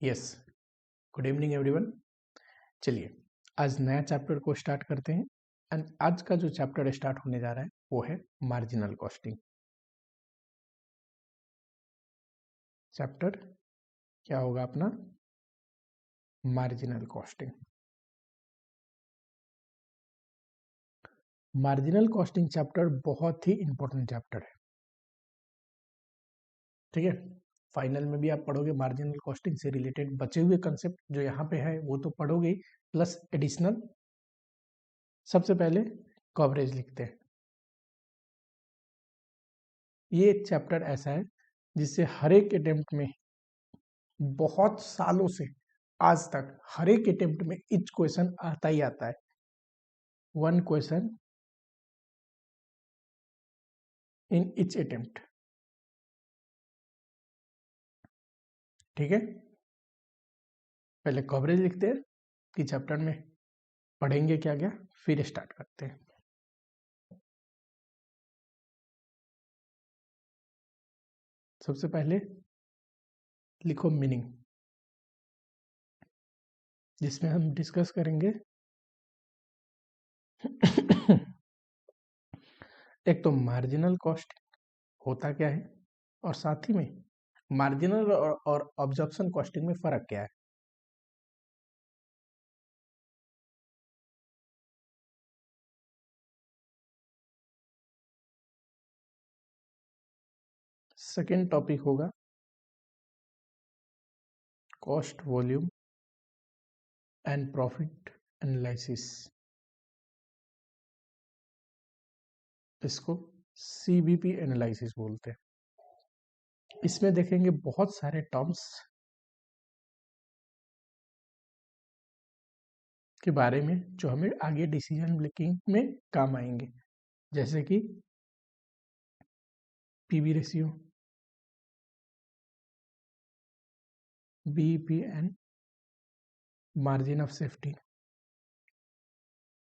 Yes, good evening everyone. चलिए आज नया चैप्टर को स्टार्ट करते हैं। एंड आज का जो चैप्टर स्टार्ट होने जा रहा है वो है मार्जिनल कॉस्टिंग। चैप्टर क्या होगा अपना? Marginal costing. Marginal costing chapter बहुत ही इंपॉर्टेंट चैप्टर है, ठीक है। फाइनल में भी आप पढ़ोगे मार्जिनल कॉस्टिंग से रिलेटेड बचे हुए कंसेप्ट जो यहाँ पे है वो तो पढ़ोगे, प्लस एडिशनल। सबसे पहले कवरेज लिखते हैं। ये एक चैप्टर ऐसा है जिससे हर एक अटेम्प्ट में बहुत सालों से आज तक हर एक अटेम्प्ट में इच क्वेश्चन आता ही आता है। One question in each attempt, ठीक है। पहले कवरेज लिखते हैं कि चैप्टर में पढ़ेंगे क्या क्या, फिर स्टार्ट करते हैं। सबसे पहले लिखो मीनिंग, जिसमें हम डिस्कस करेंगे एक तो मार्जिनल कॉस्ट होता क्या है, और साथ ही में मार्जिनल और ऑब्जर्प्शन कॉस्टिंग में फर्क क्या है। सेकेंड टॉपिक होगा cost volume and profit analysis. इसको सीबीपी एनालिसिस बोलते हैं। इसमें देखेंगे बहुत सारे टर्म्स के बारे में जो हमें आगे डिसीजन मेकिंग में काम आएंगे, जैसे कि PV ratio, BEP and margin of safety,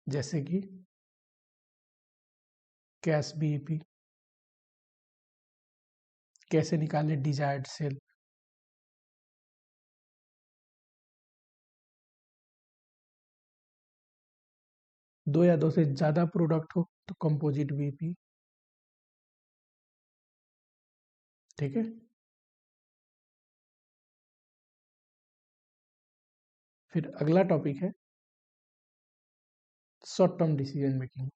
जैसे कि कैश बीईपी, कैसे निकाले डिजायर्ड सेल, दो या दो से ज्यादा प्रोडक्ट हो तो कंपोजिट बीईपी, ठीक है। फिर अगला टॉपिक है शॉर्ट टर्म डिसीजन मेकिंग।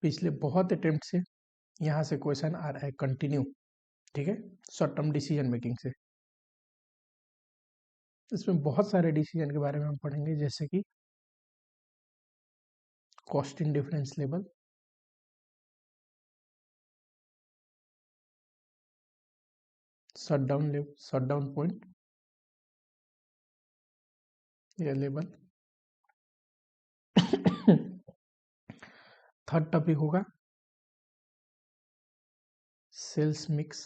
पिछले बहुत अटेम्प्ट से यहाँ से क्वेश्चन आ रहा है कंटिन्यू, ठीक है, शॉर्ट टर्म डिसीजन मेकिंग से। इसमें बहुत सारे डिसीजन के बारे में हम पढ़ेंगे, जैसे कि costing difference level, shut down point या लेवल। थर्ड टॉपिक होगा सेल्स मिक्स,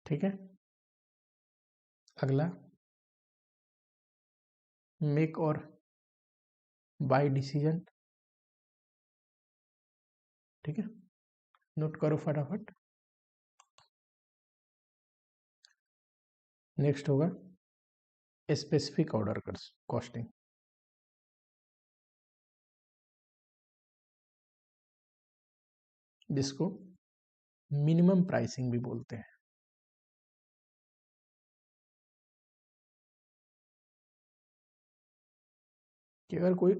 ठीक है। अगला मेक और बाय डिसीजन, ठीक है, नोट करो फटाफट। नेक्स्ट होगा स्पेसिफिक ऑर्डर कॉस्टिंग, जिसको मिनिमम प्राइसिंग भी बोलते हैं। कि अगर कोई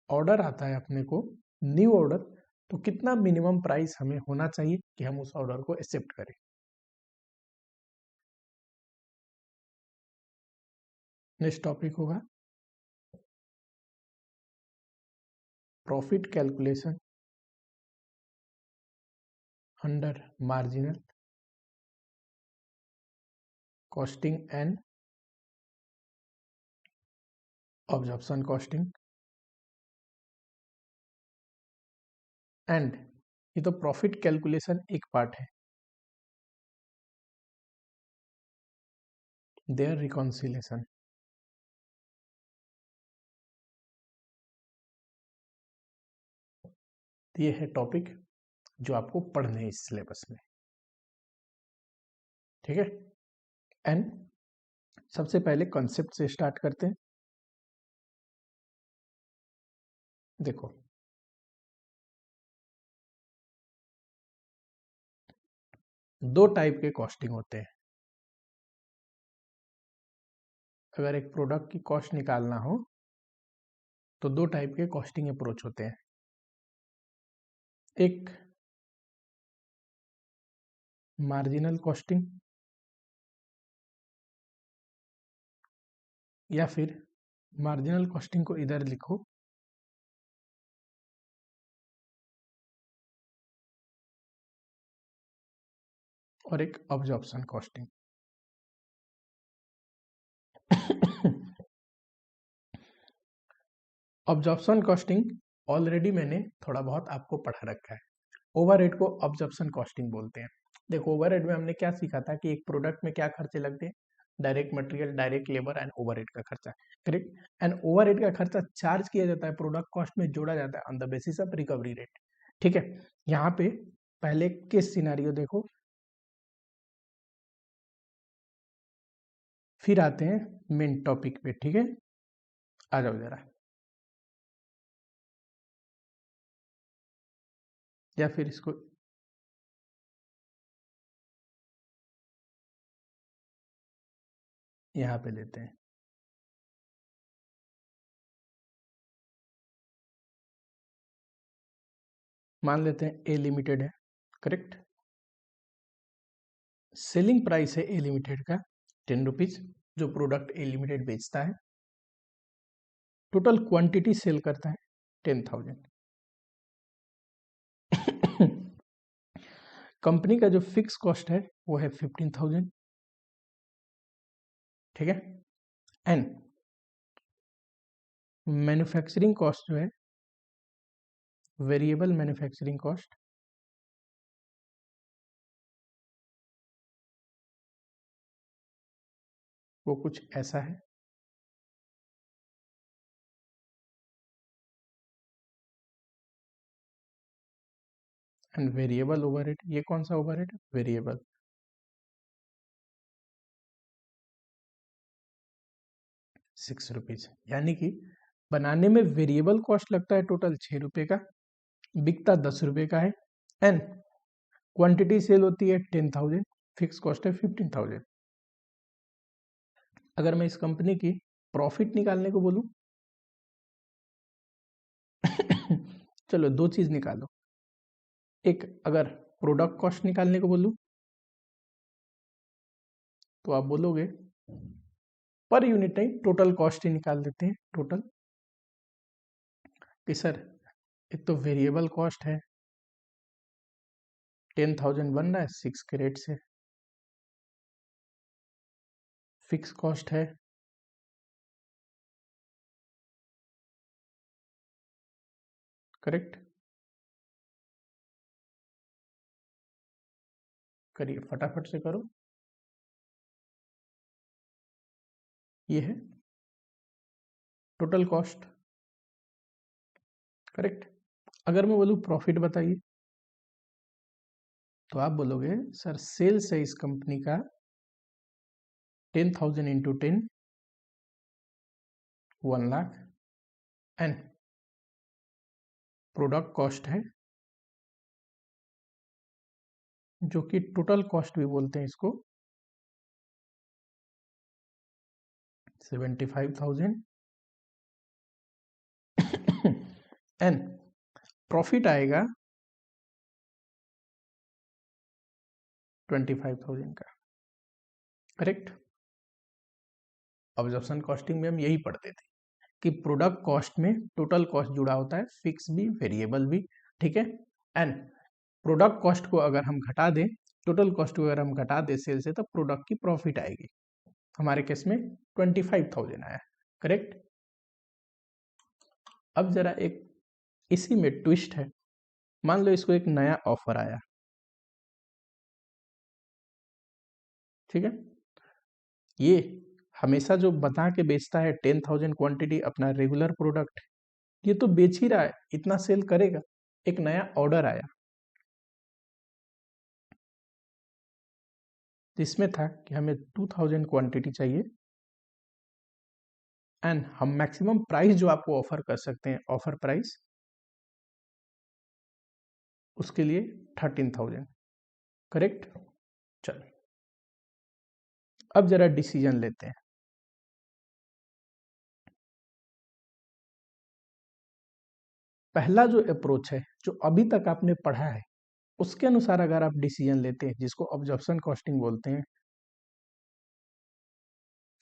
ऑर्डर आता है अपने को, न्यू ऑर्डर, तो कितना मिनिमम प्राइस हमें होना चाहिए कि हम उस ऑर्डर को एक्सेप्ट करें। नेक्स्ट टॉपिक होगा profit calculation under marginal costing and absorption costing. And ये तो प्रॉफिट कैलकुलेशन एक पार्ट है, देयर रिकॉन्सिलेशन। ये है टॉपिक जो आपको पढ़ने हैं इस सिलेबस में, ठीक है। एंड सबसे पहले कॉन्सेप्ट से स्टार्ट करते हैं। देखो, दो टाइप के कॉस्टिंग होते हैं। अगर एक प्रोडक्ट की कॉस्ट निकालना हो तो दो टाइप के कॉस्टिंग अप्रोच होते हैं। एक मार्जिनल कॉस्टिंग या फिर मार्जिनल कॉस्टिंग को इधर लिखो, और एक absorption costing. Absorption costing already मैंने थोड़ा बहुत आपको पढ़ा रखा है। ओवरहेड को ऑब्जॉर्प्शन कॉस्टिंग बोलते हैं। देखो, ओवरहेड में हमने क्या सीखा था कि एक प्रोडक्ट में क्या खर्चे लगते हैं, direct material, direct labour and overhead का खर्चा, करेक्ट। एंड ओवरहेड का खर्चा चार्ज किया जाता है, प्रोडक्ट कॉस्ट में जोड़ा जाता है on the basis of recovery rate, ठीक है। यहाँ पे पहले केस सिनेरियो देखो, फिर आते हैं मेन टॉपिक पे, ठीक है। आ जाओ जरा, या फिर इसको यहाँ पे लेते हैं। मान लेते हैं ए लिमिटेड है, करेक्ट। सेलिंग प्राइस है ए लिमिटेड का 10 रुपीज, जो प्रोडक्ट ए लिमिटेड बेचता है। टोटल क्वांटिटी सेल करता है 10,000। कंपनी का जो फिक्स कॉस्ट है वो है 15,000, ठीक है। एंड मैन्युफैक्चरिंग कॉस्ट जो है, वेरिएबल मैन्युफैक्चरिंग कॉस्ट, वो कुछ ऐसा है। एंड वेरिएबल ओवरहेड, ये कौन सा ओवरहेड है, वेरिएबल, 6 रुपीज। यानी कि बनाने में वेरिएबल कॉस्ट लगता है टोटल 6 रुपए का, बिकता 10 रुपए का है। एंड क्वांटिटी सेल होती है 10,000, फिक्स कॉस्ट है 15,000। अगर मैं इस कंपनी की प्रॉफिट निकालने को बोलूं, चलो दो चीज निकालो। एक, अगर प्रोडक्ट कॉस्ट निकालने को बोलूं तो आप बोलोगे पर यूनिट नहीं, टोटल कॉस्ट ही निकाल देते हैं, टोटल। कि सर, एक तो वेरिएबल कॉस्ट है 10,000 बन रहा है 6 के रेट से, फिक्स कॉस्ट है करेक्ट, करिए फटाफट से करो। ये है टोटल कॉस्ट, करेक्ट। अगर मैं बोलूं प्रॉफिट बताइए, तो आप बोलोगे सर सेल्स है इस कंपनी का 10,000 into 10, 1 lakh. And product cost है, जो कि टोटल कॉस्ट भी बोलते हैं इसको, 75,000। एंड प्रॉफिट आएगा 25,000 का, करेक्ट। ऑब्जर्प्शन कॉस्टिंग में हम यही पढ़ते थे कि प्रोडक्ट कॉस्ट में टोटल कॉस्ट जुड़ा होता है, फिक्स भी वेरिएबल भी, ठीक है। एंड प्रोडक्ट कॉस्ट को अगर हम घटा दें, टोटल कॉस्ट को अगर हम घटा दें सेल से, तब प्रोडक्ट की प्रॉफिट आएगी। हमारे केस में 25,000 आया, करेक्ट। अब जरा एक इसी में ट्विस्ट है। मान लो इसको एक नया ऑफर आया, ठीक है। ये हमेशा जो बता के बेचता है 10,000 क्वांटिटी अपना रेगुलर प्रोडक्ट, ये तो बेच ही रहा है, इतना सेल करेगा। एक नया ऑर्डर आया जिसमें था कि हमें 2000 क्वांटिटी चाहिए एंड हम मैक्सिमम प्राइस जो आपको ऑफर कर सकते हैं, ऑफर प्राइस उसके लिए 13,000, करेक्ट। चलो अब जरा डिसीजन लेते हैं। पहला जो अप्रोच है जो अभी तक आपने पढ़ा है उसके अनुसार अगर आप डिसीजन लेते हैं, जिसको ऑब्जर्वेशन कॉस्टिंग बोलते हैं,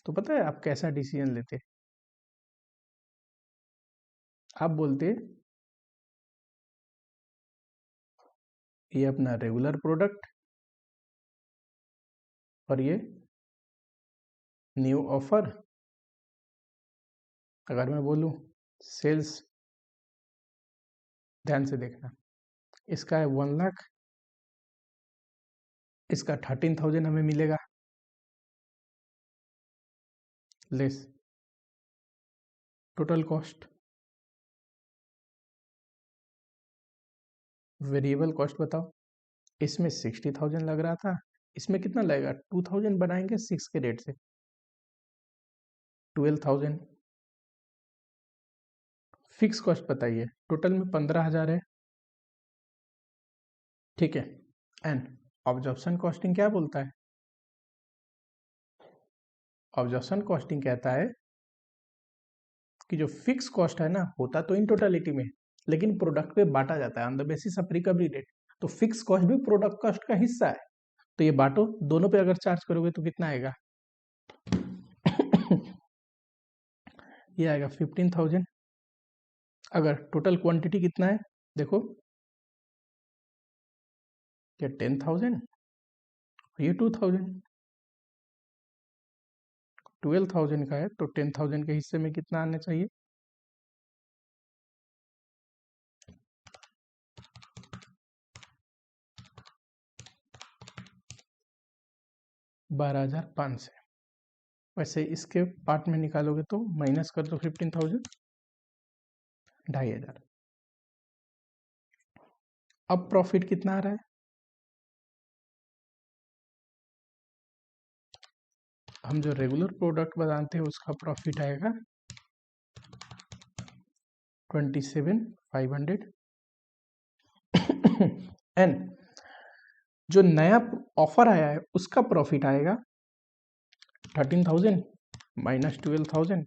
तो पता है आप कैसा डिसीजन लेते? आप बोलते ये अपना रेगुलर प्रोडक्ट और ये न्यू ऑफर। अगर मैं बोलूं सेल्स, ध्यान से देखना, इसका है 1 लाख, इसका 13,000 हमें मिलेगा less total cost. Variable cost बताओ, इसमें 60,000 लग रहा था, इसमें कितना लगेगा? 2,000 बनाएंगे 6 के रेट से, 12,000। फिक्स कॉस्ट बताइए, टोटल में 15,000 है, ठीक है। एंड ऑब्जर्वेशन कॉस्टिंग क्या बोलता है? ऑब्जर्वेशन कॉस्टिंग कहता है कि जो फिक्स कॉस्ट है ना, होता तो इन टोटलिटी में, लेकिन प्रोडक्ट पे बांटा जाता है on the basis of recovery rate. तो फिक्स कॉस्ट भी प्रोडक्ट कॉस्ट का हिस्सा है, तो ये बांटो, दोनों पे अगर चार्ज करोगे तो कितना आएगा? ये आएगा 15,000। अगर टोटल क्वांटिटी कितना है देखो, ये 10,000, ये 2,000, 12,000 का है, तो 10,000 के हिस्से में कितना आना चाहिए? 12,500। वैसे इसके पार्ट में निकालोगे तो माइनस कर दो 15,000, 2,500। अब प्रॉफिट कितना आ रहा है? हम जो रेगुलर प्रोडक्ट बनाते हैं उसका प्रॉफिट आएगा 27,500 एंड जो नया ऑफर आया है उसका प्रॉफिट आएगा 13,000 माइनस 12,000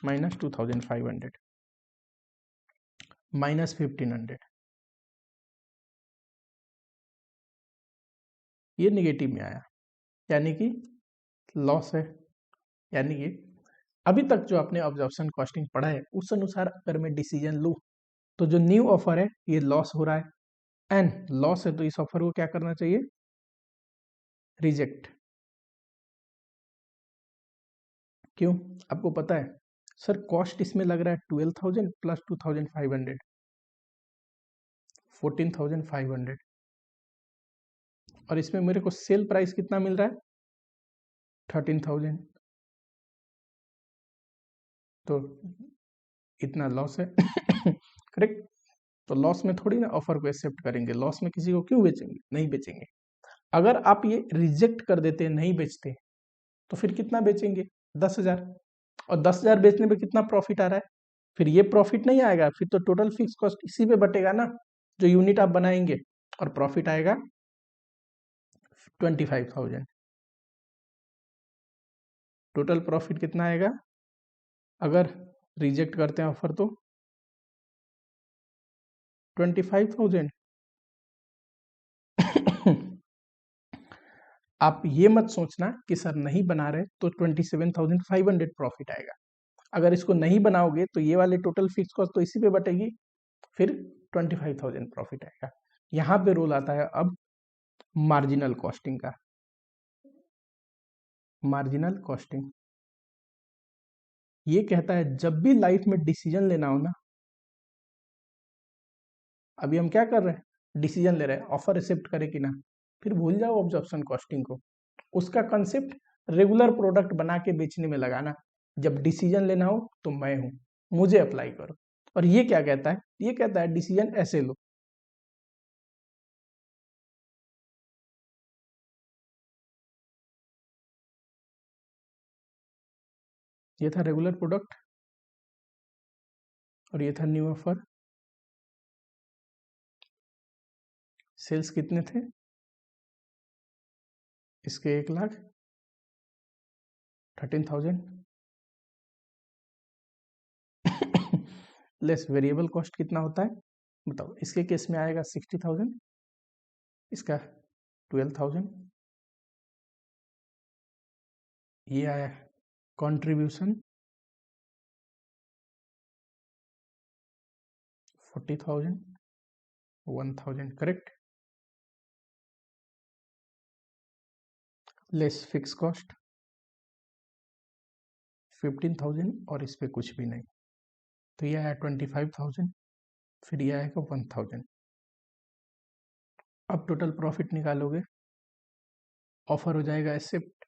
माइनस 2,500 माइनस 1,500। ये निगेटिव में आया, यानी कि लॉस है। यानी कि अभी तक जो आपने ऑब्जर्वेशन कॉस्टिंग पढ़ा है उस अनुसार अगर मैं डिसीजन लूँ तो जो न्यू ऑफर है ये लॉस हो रहा है, एंड लॉस है तो इस ऑफर को क्या करना चाहिए? रिजेक्ट। क्यों? आपको पता है सर कॉस्ट इसमें लग रहा है 12,000 प्लस 2,500, 14,500, और इसमें मेरे को सेल प्राइस कितना मिल रहा है? 13,000। तो इतना लॉस है। करेक्ट। तो लॉस में थोड़ी ना ऑफर को एक्सेप्ट करेंगे, लॉस में किसी को क्यों बेचेंगे? नहीं बेचेंगे। अगर आप ये रिजेक्ट कर देते, नहीं बेचते, तो फिर कितना बेचेंगे? 10,000। और 10,000 बेचने में कितना प्रॉफिट आ रहा है? फिर ये प्रॉफिट नहीं आएगा, फिर तो टोटल फिक्स कॉस्ट इसी पे बटेगा ना, जो यूनिट आप बनाएंगे, और प्रॉफिट आएगा 25,000। टोटल प्रॉफिट कितना आएगा अगर रिजेक्ट करते हैं ऑफर? तो 25,000। आप ये मत सोचना कि सर नहीं बना रहे तो 27,500 प्रॉफिट आएगा। अगर इसको नहीं बनाओगे तो ये वाले टोटल फिक्स कॉस्ट तो इसी पे बटेगी, फिर 25,000 प्रॉफिट आएगा। यहाँ पे रोल आता है अब मार्जिनल कॉस्टिंग का। मार्जिनल कॉस्टिंग ये कहता है जब भी लाइफ में डिसीजन लेना हो ना, अभी हम क्या कर रहे हैं? डिसीजन ले रहे हैं, ऑफर एक्सेप्ट करें कि ना। फिर भूल जाओ ऑब्जर्वेशन कॉस्टिंग को, उसका कंसेप्ट रेगुलर प्रोडक्ट बना के बेचने में लगाना। जब डिसीजन लेना हो तो मैं हूं, मुझे अप्लाई करो। और ये क्या कहता है? ये कहता है डिसीजन ऐसे लो ये था रेगुलर प्रोडक्ट और ये था न्यू ऑफर। सेल्स कितने थे इसके? 1,13,000 लेस वेरिएबल कॉस्ट कितना होता है बताओ? इसके केस में आएगा 60,000, इसका 12,000। ये आया contribution 40,000, 1,000 correct. Less fix cost 15,000 और इस पे कुछ भी नहीं, तो ये आया 25,000, फिर ये आएगा 1,000। अब टोटल प्रॉफिट निकालोगे, ऑफर हो जाएगा एक्सेप्ट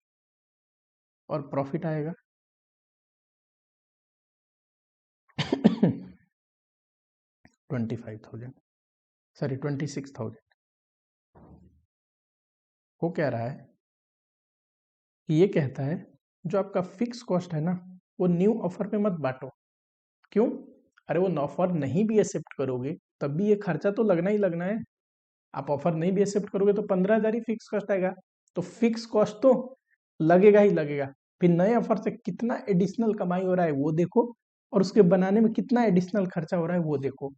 और प्रॉफिट आएगा 25,000, सॉरी 26,000। वो कह रहा है कि ये कहता है जो आपका फिक्स कॉस्ट है ना, वो न्यू ऑफर पे मत बांटो। क्यों? अरे वो ऑफर नहीं भी एक्सेप्ट करोगे तब भी ये खर्चा तो लगना ही लगना है। आप ऑफर नहीं भी एक्सेप्ट करोगे तो 15,000 ही फिक्स कॉस्ट आएगा, तो फिक्स कॉस्ट तो लगेगा ही लगेगा। फिर नए ऑफर से कितना एडिशनल कमाई हो रहा है वो देखो, और उसके बनाने में कितना एडिशनल खर्चा हो रहा है वो देखो।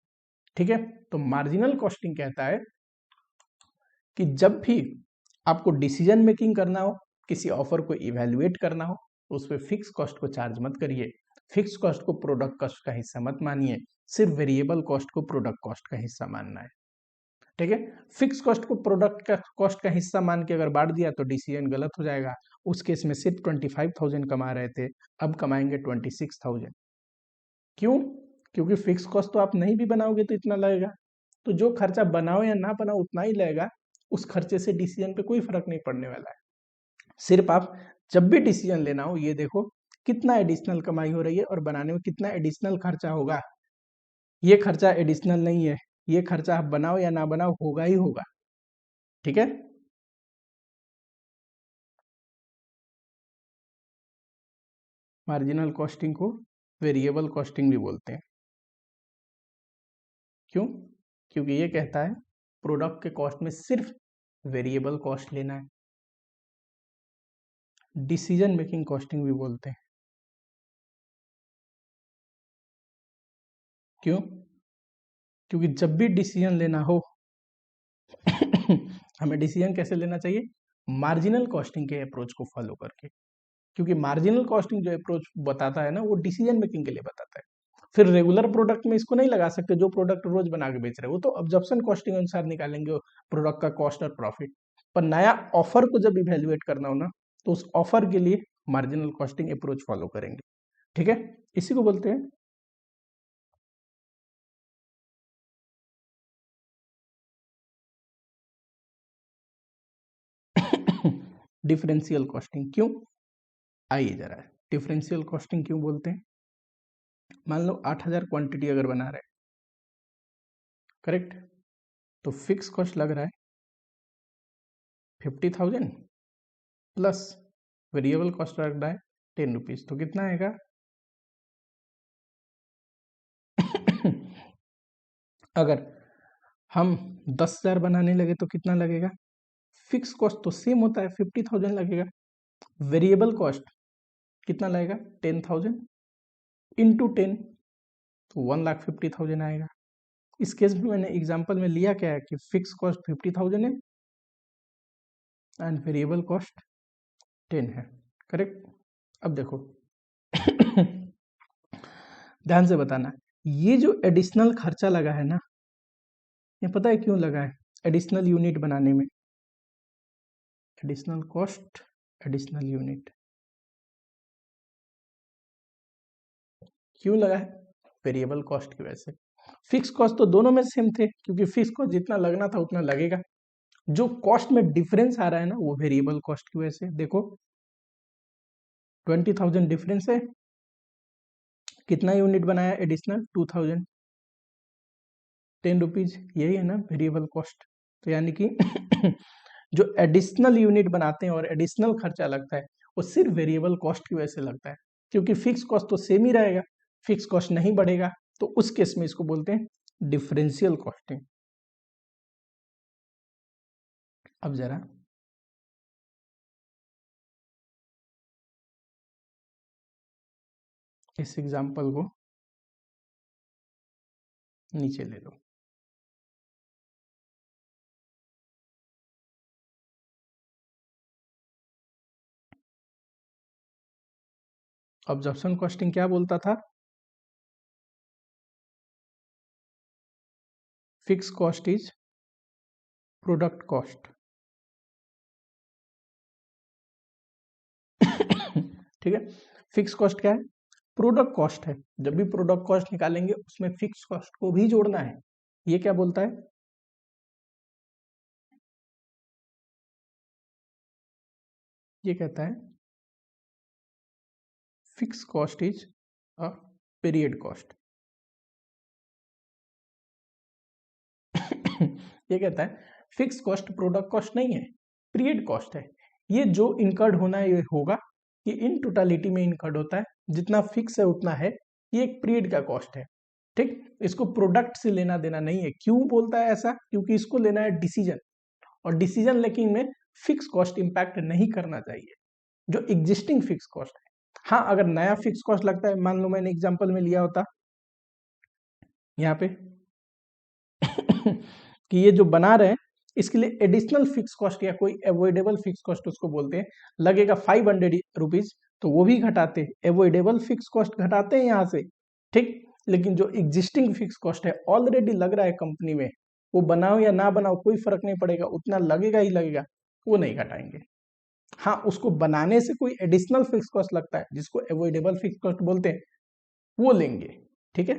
ठीक है, तो मार्जिनल कॉस्टिंग कहता है कि जब भी आपको डिसीजन मेकिंग करना हो, किसी ऑफर को इवेल्युएट करना हो, तो उस पर फिक्स कॉस्ट को चार्ज मत करिए, फिक्स कॉस्ट को प्रोडक्ट कॉस्ट का हिस्सा मत मानिए, सिर्फ वेरिएबल कॉस्ट को प्रोडक्ट कॉस्ट का हिस्सा मानना है। ठीक है, फिक्स कॉस्ट को प्रोडक्ट का कॉस्ट का हिस्सा मान के अगर बांट दिया तो डिसीजन गलत हो जाएगा। उस केस में सिर्फ 25,000 कमा रहे थे, अब कमाएंगे 26,000। क्यों? क्योंकि फिक्स कॉस्ट तो आप नहीं भी बनाओगे तो इतना लगेगा, तो जो खर्चा बनाओ या ना बनाओ उतना ही लगेगा। उस खर्चे से डिसीजन पे कोई फर्क नहीं पड़ने वाला है। सिर्फ आप जब भी डिसीजन लेना हो ये देखो कितना एडिशनल कमाई हो रही है और बनाने में कितना एडिशनल खर्चा होगा। ये खर्चा एडिशनल नहीं है, ये खर्चा आप बनाओ या ना बनाओ होगा ही होगा। ठीक है, मार्जिनल कॉस्टिंग को वेरिएबल कॉस्टिंग भी बोलते हैं। क्यों? क्योंकि ये कहता है प्रोडक्ट के कॉस्ट में सिर्फ वेरिएबल कॉस्ट लेना है। डिसीजन मेकिंग कॉस्टिंग भी बोलते हैं। क्यों? क्योंकि जब भी डिसीजन लेना हो हमें डिसीजन कैसे लेना चाहिए? मार्जिनल कॉस्टिंग के अप्रोच को फॉलो करके, क्योंकि मार्जिनल कॉस्टिंग जो अप्रोच बताता है ना वो डिसीजन मेकिंग के लिए बताता है। फिर रेगुलर प्रोडक्ट में इसको नहीं लगा सकते, जो प्रोडक्ट रोज बना के बेच रहे हो वो तो ऑब्जर्प्शन कॉस्टिंग अनुसार निकालेंगे प्रोडक्ट का कॉस्ट और प्रॉफिट। पर नया ऑफर को जब इवेल्युएट करना हो ना, तो उस ऑफर के लिए मार्जिनल कॉस्टिंग अप्रोच फॉलो करेंगे। ठीक है, इसी को बोलते हैं डिफरेंशियल कॉस्टिंग। क्यों? आइए जरा, डिफरेंशियल कॉस्टिंग क्यों बोलते हैं? मान लो 8,000 क्वांटिटी अगर बना रहे, करेक्ट, तो फिक्स कॉस्ट लग रहा है 50,000 प्लस वेरिएबल कॉस्ट लग रहा है 10 रुपीज, तो कितना आएगा? अगर हम 10,000 बनाने लगे तो कितना लगेगा? फिक्स कॉस्ट तो सेम होता है 50,000 लगेगा, वेरिएबल कॉस्ट कितना लगेगा? 10,000 इंटू 10, तो 1,50,000 आएगा। इस केस में मैंने एग्जांपल में लिया क्या है कि फिक्स कॉस्ट 50,000 है एंड वेरिएबल कॉस्ट 10 है, करेक्ट। अब देखो ध्यान से बताना, ये जो एडिशनल खर्चा लगा है ना, ये पता है क्यों लगा है? एडिशनल यूनिट बनाने में, एडिशनल कॉस्ट, एडिशनल यूनिट क्यों लगा है? वेरिएबल कॉस्ट की वजह से। फिक्स कॉस्ट तो दोनों में सेम थे, क्योंकि फिक्स कॉस्ट जितना लगना था उतना लगेगा। जो कॉस्ट में डिफरेंस आ रहा है ना वो वेरिएबल कॉस्ट की वजह से। देखो 20,000 डिफरेंस है, कितना यूनिट बनाया एडिशनल? 2,000, 10 रुपीज, यही है ना वेरिएबल कॉस्ट। तो यानी कि जो एडिशनल यूनिट बनाते हैं और एडिशनल खर्चा लगता है वो सिर्फ वेरिएबल कॉस्ट की वजह से लगता है। क्योंकि फिक्स कॉस्ट तो सेम ही रहेगा, फिक्स कॉस्ट नहीं बढ़ेगा, तो उस केस में इसको बोलते हैं डिफरेंशियल कॉस्टिंग। अब जरा इस एग्जाम्पल को नीचे ले लो। ऑब्जर्प्शन कॉस्टिंग क्या बोलता था? Fix cost is product cost. ठीक है, फिक्स कॉस्ट क्या है? प्रोडक्ट कॉस्ट है। जब भी प्रोडक्ट कॉस्ट निकालेंगे उसमें फिक्स कॉस्ट को भी जोड़ना है। ये क्या बोलता है? ये कहता है fix cost is a period cost. ये कहता है फिक्स कॉस्ट प्रोडक्ट कॉस्ट नहीं है, पीरियड कॉस्ट है। ये जो इनकर्ड होना है ये होगा, ये इन टोटालिटी में इनकर्ड होता है, जितना फिक्स है उतना है, ये एक पीरियड का कॉस्ट है। ठीक, इसको प्रोडक्ट से लेना देना नहीं है। क्यों बोलता है ऐसा? क्योंकि इसको लेना है डिसीजन, और डिसीजन लेकिन में फिक्स कॉस्ट इंपैक्ट नहीं करना चाहिए, जो एग्जिस्टिंग फिक्स कॉस्ट है। हाँ, अगर नया फिक्स कॉस्ट लगता है, मान लो मैंने एग्जांपल में लिया होता यहाँ पे कि ये जो बना रहे हैं इसके लिए एडिशनल फिक्स कॉस्ट या कोई एवॉइडेबल फिक्स कॉस्ट उसको बोलते हैं, लगेगा 500 रुपीज, तो वो भी घटाते, एवॉइडेबल फिक्स कॉस्ट घटाते हैं यहाँ से। ठीक, लेकिन जो एग्जिस्टिंग फिक्स कॉस्ट है ऑलरेडी लग रहा है कंपनी में, वो बनाओ या ना बनाओ कोई फर्क नहीं पड़ेगा, उतना लगेगा ही लगेगा, वो नहीं घटाएंगे। हाँ, उसको बनाने से कोई एडिशनल फिक्स कॉस्ट लगता है जिसको एवॉइडेबल फिक्स कॉस्ट बोलते हैं, वो लेंगे। ठीक है,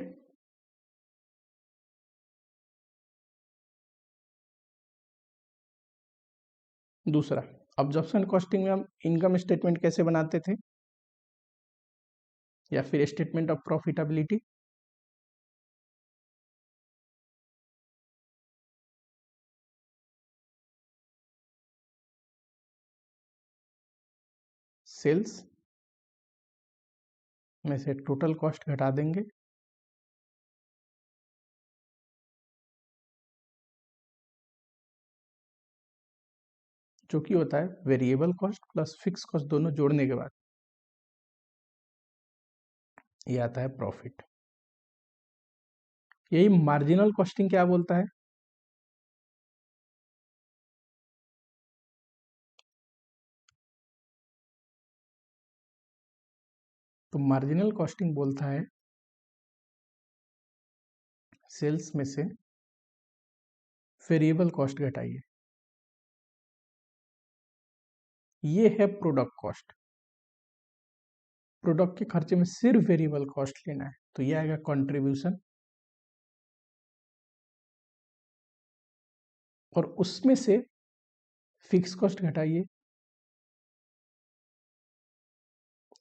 दूसरा, ऑब्जर्प्शन कॉस्टिंग में हम इनकम स्टेटमेंट कैसे बनाते थे, या फिर स्टेटमेंट ऑफ प्रॉफिटेबिलिटी। सेल्स में से टोटल कॉस्ट घटा देंगे, जो कि होता है variable cost plus fix cost दोनों जोड़ने के बाद ये आता है प्रॉफिट। यही मार्जिनल कॉस्टिंग क्या बोलता है? तो मार्जिनल कॉस्टिंग बोलता है सेल्स में से वेरिएबल कॉस्ट घटाइए। ये है प्रोडक्ट कॉस्ट, प्रोडक्ट के खर्चे में सिर्फ वेरिएबल कॉस्ट लेना है, तो ये आएगा कंट्रीब्यूशन, और उसमें से फिक्स कॉस्ट घटाइए,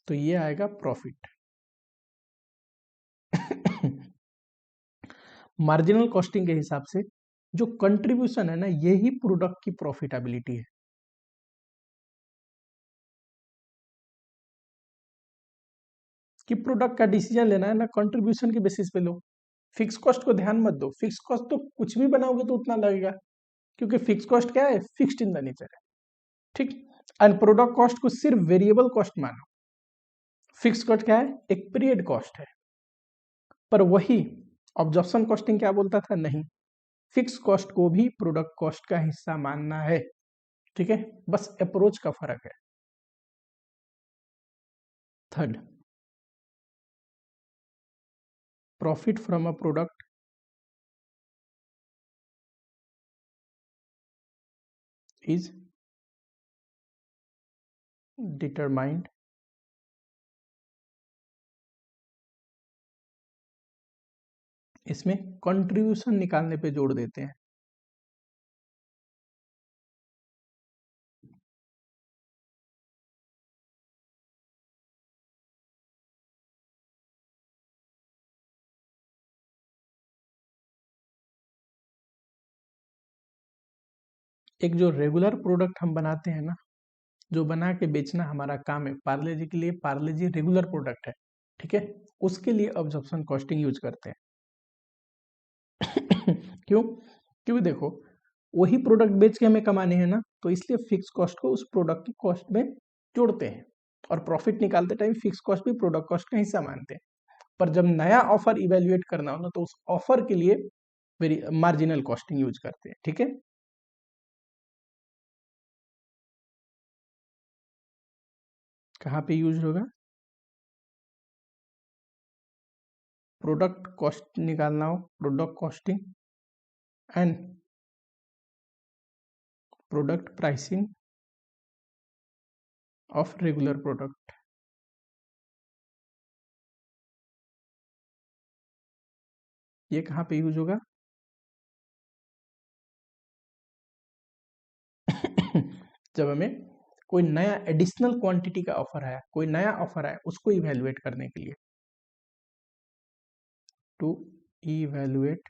तो ये आएगा प्रॉफिट। मार्जिनल कॉस्टिंग के हिसाब से जो कंट्रीब्यूशन है ना, यही प्रोडक्ट की प्रॉफिटेबिलिटी है। कि प्रोडक्ट का डिसीजन लेना है ना, कंट्रीब्यूशन के बेसिस पे लो, फिक्स कॉस्ट को ध्यान मत दो। फिक्स कॉस्ट तो कुछ भी बनाओगे तो उतना लगेगा, क्योंकि फिक्स कॉस्ट क्या है, फिक्स्ड इन द नेचर है। ठीक, एंड प्रोडक्ट कॉस्ट को सिर्फ वेरिएबल कॉस्ट मानो। फिक्स कॉस्ट क्या है, एक पीरियड कॉस्ट है। पर वही ऑब्जर्प्शन कॉस्टिंग क्या बोलता था, नहीं, फिक्स कॉस्ट को भी प्रोडक्ट कॉस्ट का हिस्सा मानना है। ठीक है, बस अप्रोच का फर्क है। Third, profit from a product is determined इसमें कंट्रीब्यूशन निकालने पे जोड़ देते हैं। एक जो रेगुलर प्रोडक्ट हम बनाते हैं ना, जो बना के बेचना हमारा काम है, पार्ले जी के लिए पार्ले जी रेगुलर प्रोडक्ट है, ठीक है, उसके लिए ऑब्जर्प्शन कॉस्टिंग यूज करते हैं। क्यों? क्योंकि देखो वही प्रोडक्ट बेच के हमें कमाने हैं ना, तो इसलिए फिक्स कॉस्ट को उस प्रोडक्ट की कॉस्ट में जोड़ते हैं और प्रॉफिट निकालते टाइम फिक्स कॉस्ट भी प्रोडक्ट कॉस्ट का हिस्सा मानते हैं। पर जब नया ऑफर इवेल्युएट करना हो ना, तो उस ऑफर के लिए वेरी मार्जिनल कॉस्टिंग यूज करते हैं, ठीक है। कहाँ पे यूज होगा? प्रोडक्ट कॉस्ट निकालना हो, product costing and product pricing of regular product. ये कहाँ पे यूज होगा? जब हमें कोई नया एडिशनल क्वांटिटी का ऑफर है, कोई नया ऑफर है, उसको इवेल्युएट करने के लिए, टू इवेल्युएट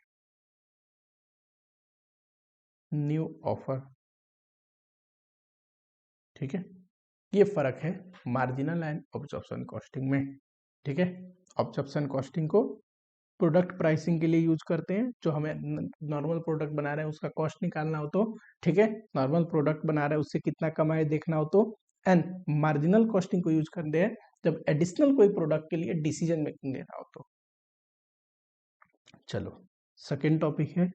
न्यू ऑफर, ठीक है। ये फर्क है मार्जिनल एंड ऑब्जर्प्शन कॉस्टिंग में, ठीक है। ऑब्जर्प्शन कॉस्टिंग को प्रोडक्ट प्राइसिंग के लिए यूज करते हैं, जो हमें नॉर्मल प्रोडक्ट बना रहे हैं उसका कॉस्ट निकालना हो तो, ठीक है, नॉर्मल प्रोडक्ट बना रहे हैं उससे कितना कमाए देखना हो तो। एंड मार्जिनल कॉस्टिंग को यूज करते हैं जब एडिशनल कोई प्रोडक्ट के लिए डिसीजन मेकिंग लेना हो तो। चलो सेकेंड टॉपिक है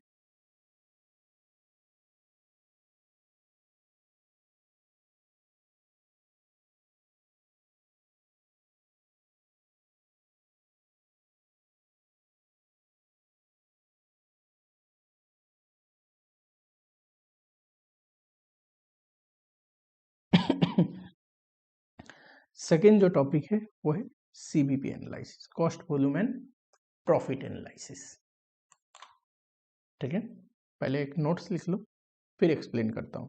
सेकेंड जो टॉपिक है वो है CBP analysis, cost volume and profit analysis, ठीक है। पहले एक नोट्स लिख लो, फिर एक्सप्लेन करता हूं।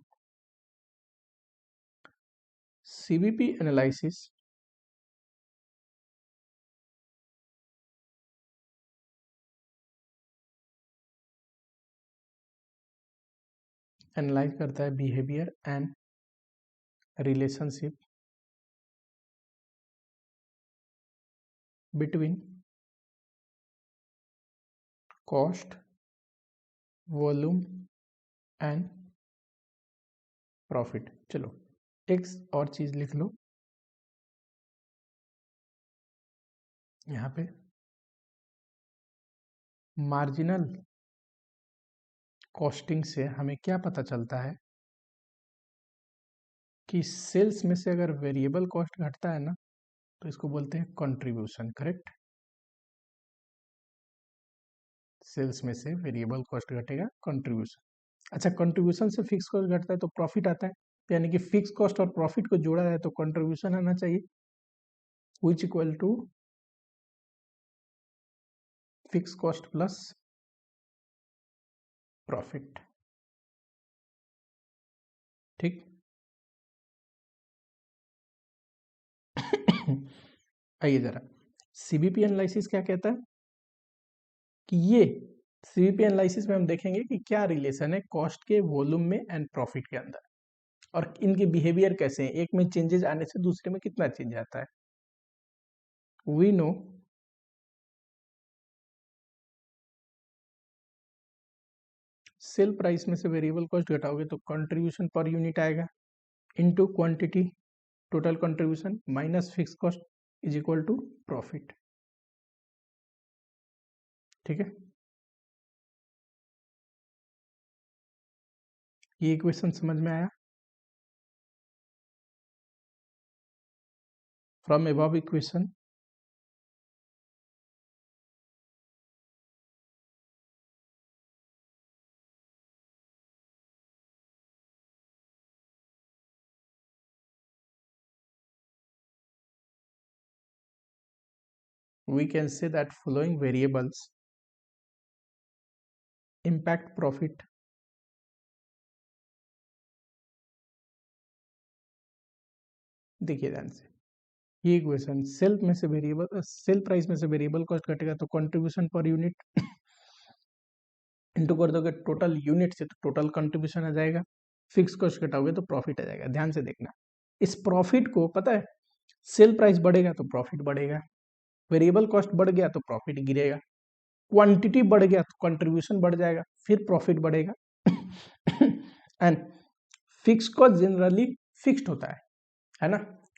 सीबीपी एनालिसिस एनालाइज करता है behaviour and relationship between cost volume and profit. चलो एक और चीज लिख लो यहाँ पे, मार्जिनल कॉस्टिंग से हमें क्या पता चलता है कि सेल्स में से अगर वेरिएबल कॉस्ट घटता है ना, तो इसको बोलते हैं कंट्रीब्यूशन, करेक्ट। सेल्स में से वेरिएबल कॉस्ट घटेगा, कंट्रीब्यूशन। अच्छा, कंट्रीब्यूशन से फिक्स कॉस्ट घटता है तो प्रॉफिट आता है, यानी कि फिक्स कॉस्ट और प्रॉफिट को जोड़ा जाए तो कंट्रीब्यूशन आना चाहिए, which equal to fix cost plus profit, ठीक। आइए जरा, सीबीपी एनालिसिस क्या कहता है कि ये सीबीपी एनालिसिस में हम देखेंगे कि क्या रिलेशन है कॉस्ट के वॉल्यूम में एंड प्रॉफिट के अंदर, और इनके बिहेवियर कैसे हैं, एक में चेंजेस आने से दूसरे में कितना चेंज आता है। वी नो सेल प्राइस में से वेरिएबल कॉस्ट घटाओगे तो कंट्रीब्यूशन पर यूनिट आएगा, into quantity, total contribution minus fix cost is equal to profit, ठीक है। ये इक्वेशन समझ में आया? From above equation we can say that following variables impact profit. देखिए ध्यान से, ये इक्वेशन सेल में से वेरिएबल, सेल प्राइस में से वेरिएबल कॉस्ट घटेगा तो कंट्रीब्यूशन पर यूनिट इंटू कर दोगे टोटल यूनिट से तो टोटल कंट्रीब्यूशन आ जाएगा, फिक्स कॉस्ट घटाओगे तो प्रॉफिट आ जाएगा। ध्यान से देखना, इस प्रॉफिट को पता है, सेल प्राइस बढ़ेगा तो प्रॉफिट बढ़ेगा, वेरिएबल कॉस्ट बढ़ गया तो प्रॉफिट गिरेगा, क्वांटिटी बढ़ गया तो कंट्रीब्यूशन बढ़ जाएगा, फिर प्रॉफिट बढ़ेगा। And fix cost generally fixed होता है ना,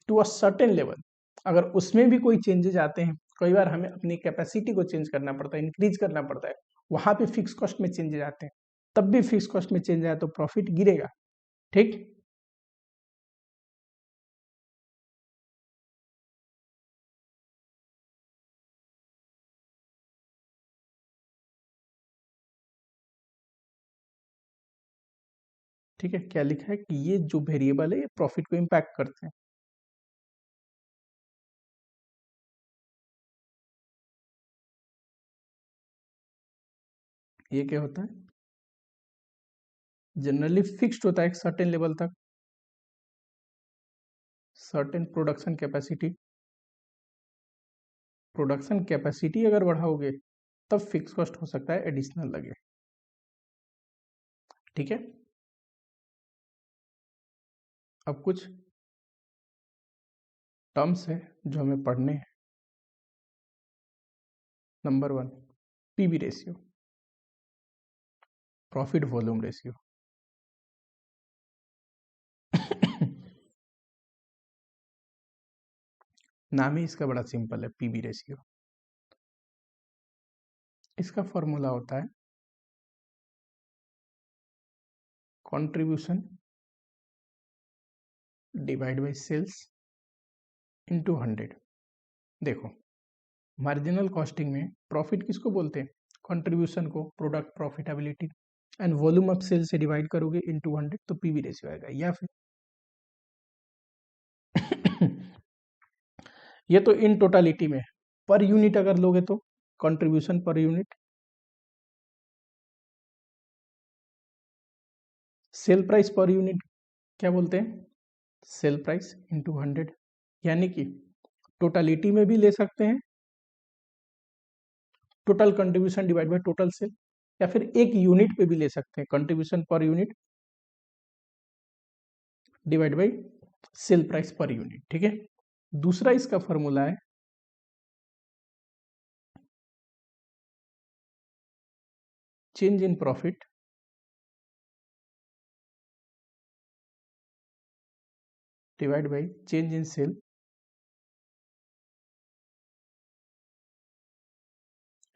टू अ सर्टेन लेवल। अगर उसमें भी कोई चेंजेस आते हैं, कई बार हमें अपनी कैपेसिटी को चेंज करना पड़ता है, इंक्रीज करना पड़ता है, वहां पे फिक्स कॉस्ट में चेंजेस आते हैं, तब भी फिक्स कॉस्ट में चेंज आया तो प्रॉफिट गिरेगा। ठीक, ठीक है, क्या लिखा है कि ये जो वेरिएबल है ये प्रॉफिट को इम्पैक्ट करते हैं। ये क्या होता है, जनरली फिक्स्ड होता है एक सर्टेन लेवल तक, सर्टेन प्रोडक्शन कैपेसिटी अगर बढ़ाओगे तब फिक्स कॉस्ट हो सकता है एडिशनल लगे। ठीक है, अब कुछ टर्म्स है जो हमें पढ़ने हैं। Number 1, PV ratio, profit volume ratio. नाम ही इसका बड़ा सिंपल है, पीवी रेशियो। इसका फॉर्मूला होता है contribution divide by sales into 100। देखो, मार्जिनल कॉस्टिंग में प्रॉफिट किसको बोलते हैं, कंट्रीब्यूशन को, product profitability, and volume of sale से डिवाइड करोगे इनटू 100 तो पीवी रेशियो आएगा। या फिर ये तो इन टोटालिटी में, पर यूनिट अगर लोगे तो contribution per unit, cell price per unit क्या बोलते हैं, सेल प्राइस इंटू 100। यानी कि टोटालिटी में भी ले सकते हैं total contribution divide by total sale, या फिर एक यूनिट पे भी ले सकते हैं contribution per unit divide by sale price per unit. ठीक है, दूसरा इसका फॉर्मूला है change in profit divide by change in sale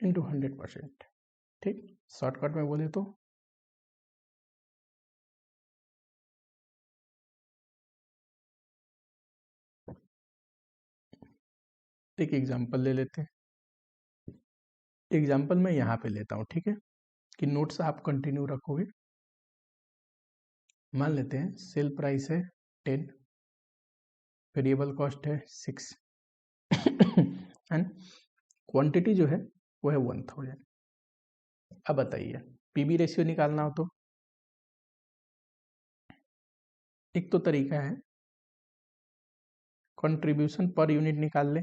into 100%। ठीक, शॉर्टकट में बोले तो एक एग्जांपल ले लेते हैं। एग्जांपल मैं यहाँ पे लेता हूँ, ठीक है, कि नोट्स आप कंटिन्यू रखोगे। मान लेते हैं सेल प्राइस है 10, वेरिएबल कॉस्ट है 6 एंड क्वांटिटी जो है वो है 1000। अब बताइए, पीबी रेशियो निकालना हो तो एक तो तरीका है कंट्रीब्यूशन पर यूनिट निकाल ले।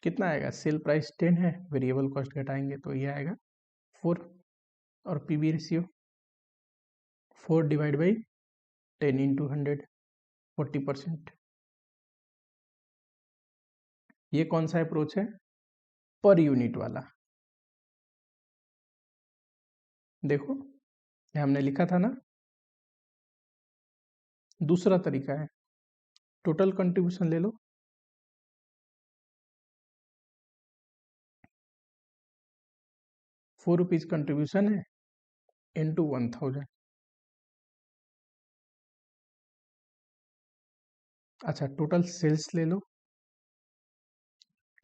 कितना आएगा, सेल प्राइस 10 है, वेरिएबल कॉस्ट घटाएंगे तो ये आएगा 4, और PV ratio 4 divide by 10 into 100, 40%। ये कौन सा अप्रोच है, पर यूनिट वाला। देखो, ये हमने लिखा था ना। दूसरा तरीका है टोटल कंट्रीब्यूशन ले लो, 4 रुपीज कंट्रीब्यूशन है इंटू 1000। अच्छा, टोटल सेल्स ले लो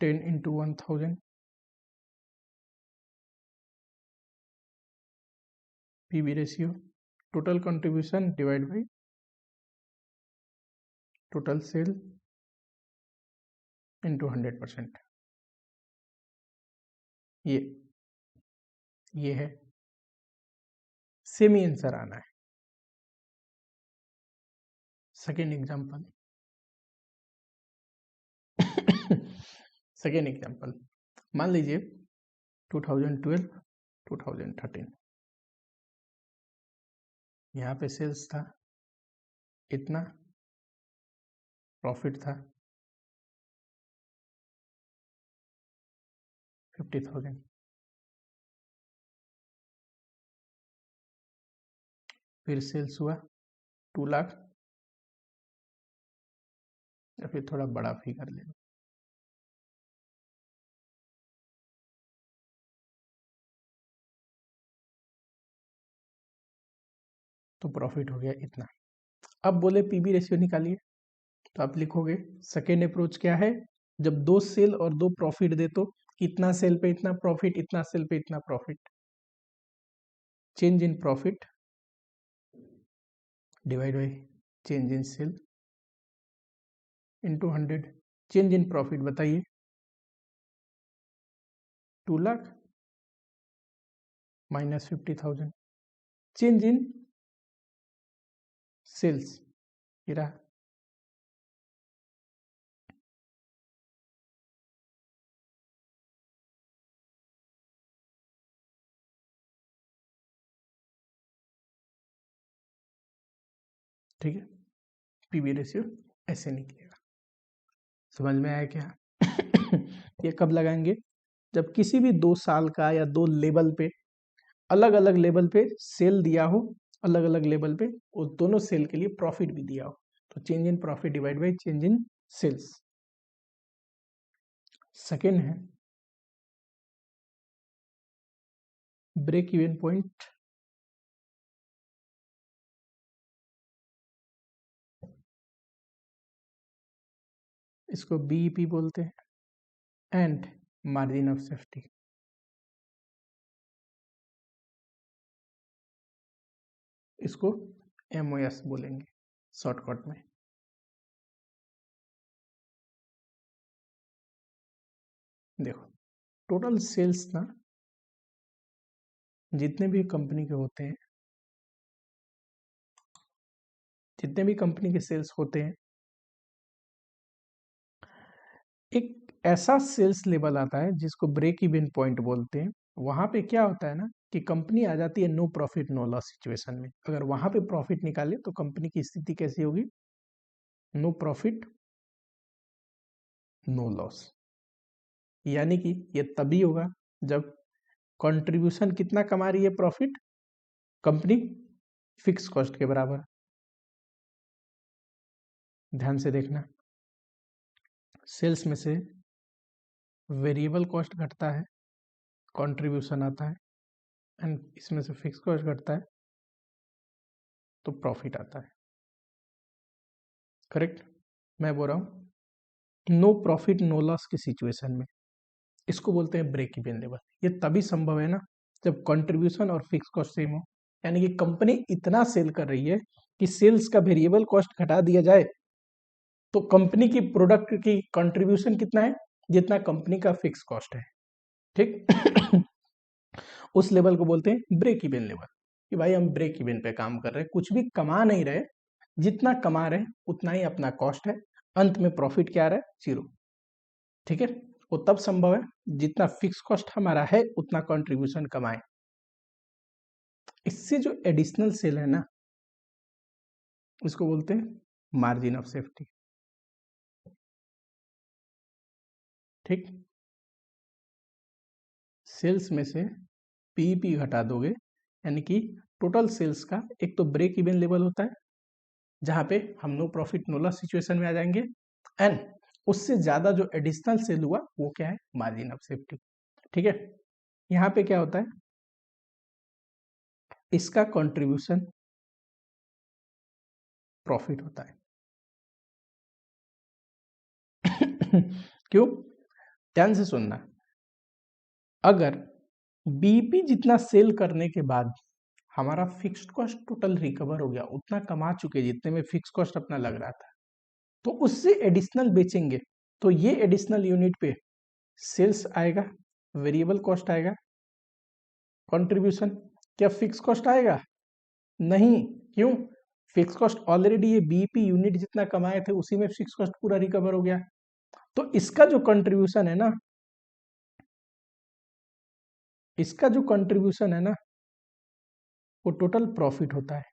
10 into 1000, PV ratio total contribution divide by total sale into 100%। ये है, सेम ही आंसर आना है। सेकेंड एग्जांपल सेकेंड एग्जांपल मान लीजिए 2012 2013, यहाँ पे सेल्स था इतना प्रॉफिट था 50,000। फिर सेल्स हुआ 2 लाख, या फिर थोड़ा बड़ा फिगर ले लो, तो प्रॉफिट हो गया इतना। अब बोले पीबी रेशियो निकालिए, तो आप लिखोगे सेकेंड अप्रोच क्या है, जब 2 सेल और 2 प्रॉफिट दे तो इतना सेल पे इतना प्रॉफिट, इतना सेल पे इतना profit, change in profit divide by change in sale into 100। Change in profit बताइए, 2 lakh minus 50,000। Change in sales ये रहा, ठीक है। पीवी रेशियो ऐसे निकलेगा। समझ में आया क्या? ये कब लगाएंगे, जब किसी भी 2 साल का या 2 लेवल पे अलग अलग लेवल पे सेल दिया हो, अलग अलग लेवल पे उस दोनों सेल के लिए प्रॉफिट भी दिया हो, तो change in profit divide by change in sales. Second है ब्रेक इवन पॉइंट, इसको बीईपी बोलते हैं, एंड मार्जिन ऑफ सेफ्टी, इसको एमओएस बोलेंगे शॉर्टकट में। देखो टोटल सेल्स ना जितने भी कंपनी के होते हैं, जितने भी कंपनी के सेल्स होते हैं, एक ऐसा सेल्स लेवल आता है जिसको ब्रेक इवन पॉइंट बोलते हैं। वहां पे क्या होता है ना कि कंपनी आ जाती है no profit no loss situation में। अगर वहां पे प्रॉफिट निकाले तो कंपनी की स्थिति कैसी होगी, नो प्रॉफिट नो लॉस। यानी कि ये तभी होगा जब कंट्रीब्यूशन कितना कमा रही है प्रॉफिट, कंपनी फिक्स कॉस्ट के बराबर। ध्यान से देखना, सेल्स में से वेरिएबल कॉस्ट घटता है, कंट्रीब्यूशन आता है, एंड इसमें से फिक्स कॉस्ट घटता है तो प्रॉफिट आता है। करेक्ट। मैं बोल रहा हूँ नो प्रॉफिट नो लॉस की सिचुएशन में इसको बोलते हैं ब्रेक इवन लेवल। ये तभी संभव है ना जब कंट्रीब्यूशन और फिक्स कॉस्ट सेम हो, यानी कि कंपनी इतना सेल कर रही है कि सेल्स का वेरिएबल कॉस्ट घटा दिया जाए तो कंपनी की प्रोडक्ट की कंट्रीब्यूशन कितना है, जितना कंपनी का फिक्स कॉस्ट है। ठीक। उस लेवल को बोलते हैं ब्रेक इवन लेवल, कि भाई हम ब्रेक इवन पे काम कर रहे हैं, कुछ भी कमा नहीं रहे, जितना कमा रहे हैं उतना ही अपना कॉस्ट है, अंत में प्रॉफिट क्या आ रहा है, 0। ठीक है। वो तब संभव है जितना फिक्स कॉस्ट हमारा है उतना कंट्रीब्यूशन कमाए। इससे जो एडिशनल सेल है ना उसको बोलते हैं मार्जिन ऑफ सेफ्टी। ठीक। सेल्स में से पीईपी घटा दोगे, यानी कि टोटल सेल्स का एक तो ब्रेक इवन लेवल होता है जहां पे हम no profit no loss situation में आ जाएंगे, एंड उससे ज्यादा जो एडिशनल सेल हुआ वो क्या है, मार्जिन ऑफ सेफ्टी। ठीक है। यहाँ पे क्या होता है, इसका कंट्रीब्यूशन प्रॉफिट होता है। क्यों, ध्यान से सुनना, अगर बीपी जितना सेल करने के बाद हमारा फिक्स्ड कॉस्ट टोटल रिकवर हो गया, उतना कमा चुके जितने में फिक्स कॉस्ट अपना लग रहा था, तो उससे एडिशनल बेचेंगे तो ये एडिशनल यूनिट पे सेल्स आएगा, वेरिएबल कॉस्ट आएगा, कंट्रीब्यूशन, क्या फिक्स कॉस्ट आएगा, नहीं। क्यों, फिक्स कॉस्ट ऑलरेडी ये बीपी यूनिट जितना कमाए थे उसी में फिक्स कॉस्ट पूरा रिकवर हो गया, तो इसका जो कंट्रीब्यूशन है ना, इसका जो कंट्रीब्यूशन है ना वो टोटल प्रॉफिट होता है।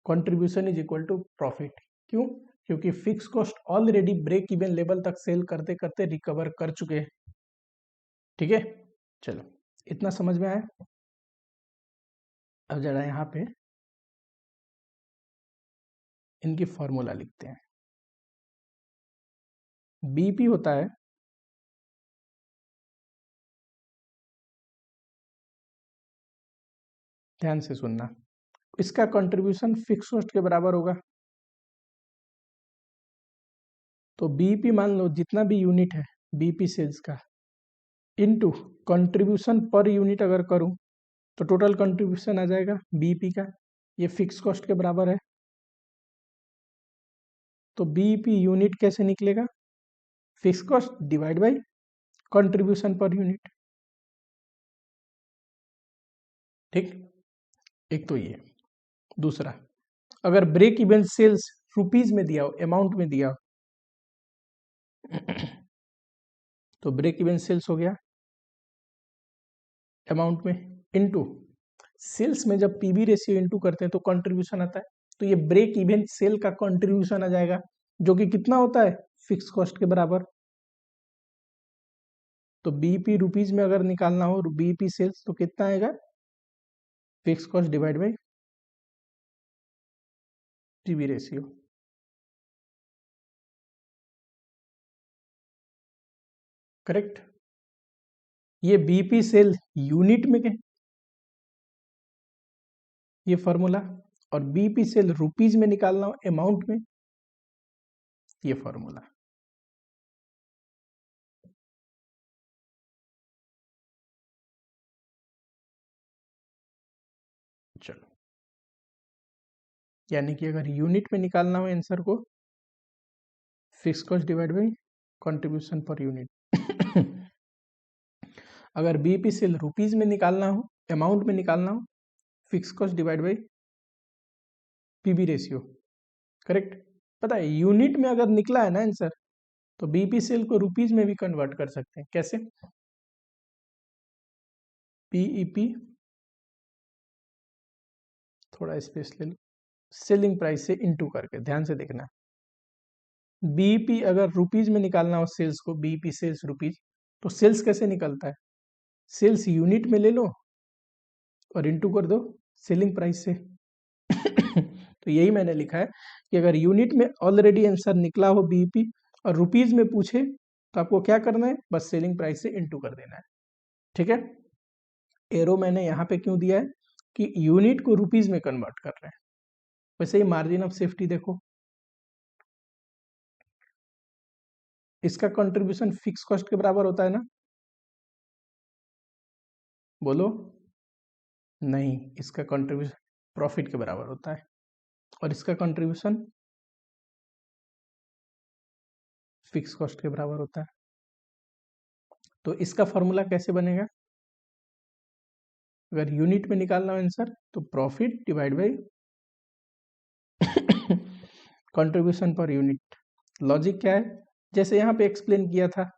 Contribution is equal to profit. क्यों? क्योंकि fix cost already break even level तक सेल करते करते रिकवर कर चुके हैं। ठीक है, चलो इतना समझ में आया। अब जरा यहाँ पे इनकी फॉर्मूला लिखते हैं। बीपी होता है ध्यान से सुनना, इसका कंट्रीब्यूशन फिक्स कॉस्ट के बराबर होगा। तो बीपी मान लो जितना भी यूनिट है बीपी सेल्स का इनटू कंट्रीब्यूशन पर यूनिट अगर करूं तो टोटल कंट्रीब्यूशन आ जाएगा बीपी का, ये फिक्स कॉस्ट के बराबर है। तो बीपी यूनिट कैसे निकलेगा? Fix cost divide by contribution per unit. ठीक, एक तो ये। दूसरा, अगर ब्रेक इवन सेल्स रुपीज में दिया हो, अमाउंट में दिया हो, तो ब्रेक इवन सेल्स हो गया अमाउंट में, इनटू सेल्स में जब पीबी रेशियो इनटू करते हैं तो कंट्रीब्यूशन आता है, तो ये ब्रेक इवन सेल का कंट्रीब्यूशन आ जाएगा, जो कि कितना होता है? फिक्स कॉस्ट के बराबर। तो बीपी रुपीज में अगर निकालना हो बीपी सेल्स तो कितना आएगा? Fix cost divide by PB ratio. Correct. ये बीपी सेल यूनिट में ये फॉर्मूला, और बीपी सेल रुपीज में निकालना हो अमाउंट में, ये फॉर्मूला। चलो, यानी कि अगर यूनिट में निकालना हो आंसर को, fix cost divide by contribution per unit. अगर बीपी सेल रुपीज में निकालना हो, अमाउंट में निकालना हो, fix cost divide by PB ratio. Correct. पता है यूनिट में अगर निकला है ना आंसर, तो बीपी सेल को रुपीज में भी कन्वर्ट कर सकते हैं। कैसे? पीईपी, थोड़ा स्पेस ले लो, सेलिंग प्राइस से इनटू करके, ध्यान से देखना। बीपी अगर रुपीज में निकालना हो सेल्स को, बीपी सेल्स रुपीज, तो सेल्स कैसे निकलता है? सेल्स यूनिट में ले लो और इनटू कर दो सेलिंग प्राइस से। तो यही मैंने लिखा है कि अगर यूनिट में ऑलरेडी आंसर निकला हो बीपी और रुपीज में पूछे तो आपको क्या करना है? बस सेलिंग प्राइस से इनटू कर देना है। ठीक है, एरो मैंने यहाँ पे क्यों दिया है कि यूनिट को रुपीज में कन्वर्ट कर रहे हैं। वैसे ही मार्जिन ऑफ सेफ्टी देखो, इसका कंट्रीब्यूशन फिक्स कॉस्ट के बराबर होता है ना? बोलो। नहीं, इसका कंट्रीब्यूशन प्रॉफिट के बराबर होता है, और इसका कंट्रीब्यूशन फिक्स कॉस्ट के बराबर होता है। तो इसका फॉर्मूला कैसे बनेगा? अगर यूनिट में निकालना हो आंसर तो profit divide by contribution per unit. Logic क्या है? जैसे यहां पे एक्सप्लेन किया था,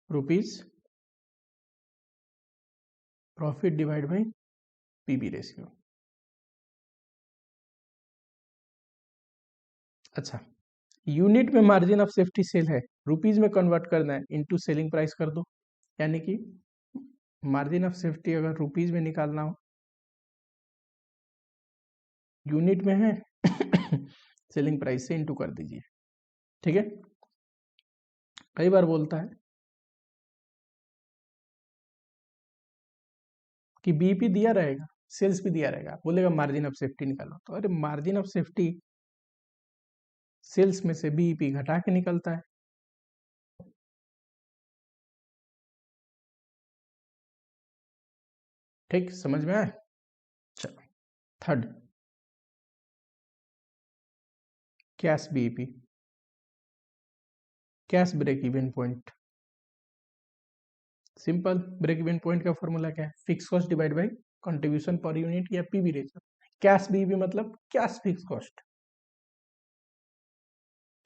rupees profit divide by PB ratio. अच्छा, यूनिट में मार्जिन ऑफ सेफ्टी सेल है, रुपीज में कन्वर्ट करना है, इनटू सेलिंग प्राइस कर दो, यानी कि मार्जिन ऑफ सेफ्टी अगर रुपीज में निकालना हो, यूनिट में है, सेलिंग प्राइस से इनटू कर दीजिए। ठीक है, कई बार बोलता है कि बीपी दिया रहेगा, सेल्स भी दिया रहेगा, बोलेगा मार्जिन ऑफ सेफ्टी निकालो, तो अरे मार्जिन ऑफ सेफ्टी सेल्स में से बीईपी घटा के निकलता है। ठीक, समझ में आया? चलो, third, cash BEP, cash break even point. Simple, break even point का फॉर्मूला क्या है? Fix cost divide by contribution per unit या पीवी रेशियो। कैश बीईपी मतलब cash fix cost,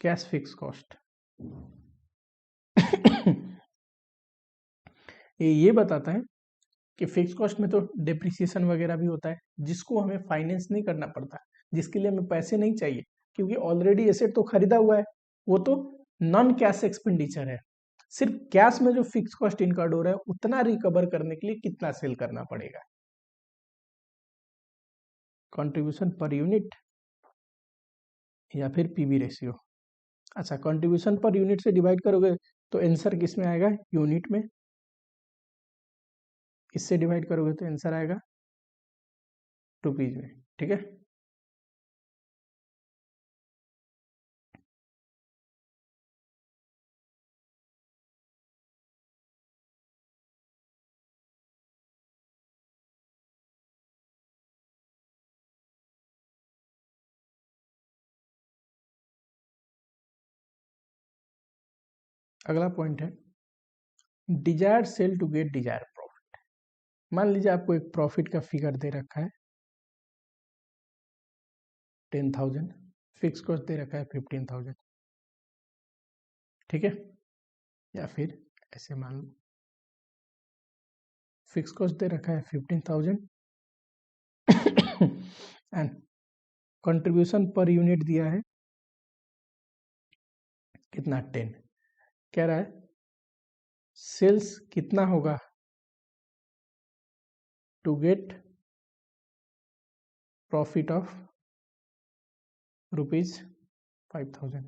cash fix cost. ये बताता है कि फिक्स कॉस्ट में तो डिप्रिसिएशन वगैरह भी होता है, जिसको हमें फाइनेंस नहीं करना पड़ता, जिसके लिए हमें पैसे नहीं चाहिए, क्योंकि ऑलरेडी एसेट तो खरीदा हुआ है, वो तो नॉन कैश एक्सपेंडिचर है। सिर्फ कैश में जो फिक्स कॉस्ट इनकर्ड हो रहा है उतना रिकवर करने के लिए कितना सेल करना पड़ेगा, कंट्रीब्यूशन पर यूनिट या फिर पीवी रेशियो। अच्छा, कंट्रीब्यूशन पर यूनिट से डिवाइड करोगे तो आंसर किस में आएगा, यूनिट में। इससे डिवाइड करोगे तो आंसर आएगा रुपीज में। ठीक है, अगला पॉइंट है desire sale to get desire profit. मान लीजिए आपको एक प्रॉफिट का फिगर दे रखा है 10,000, फिक्स कॉस्ट दे रखा है 15,000। ठीक है, या फिर ऐसे मान लो फिक्स कॉस्ट दे रखा है 15,000 एंड कंट्रीब्यूशन पर यूनिट दिया है कितना, 10। कह रहा है सेल्स कितना होगा टू गेट प्रॉफिट ऑफ ₹5,000,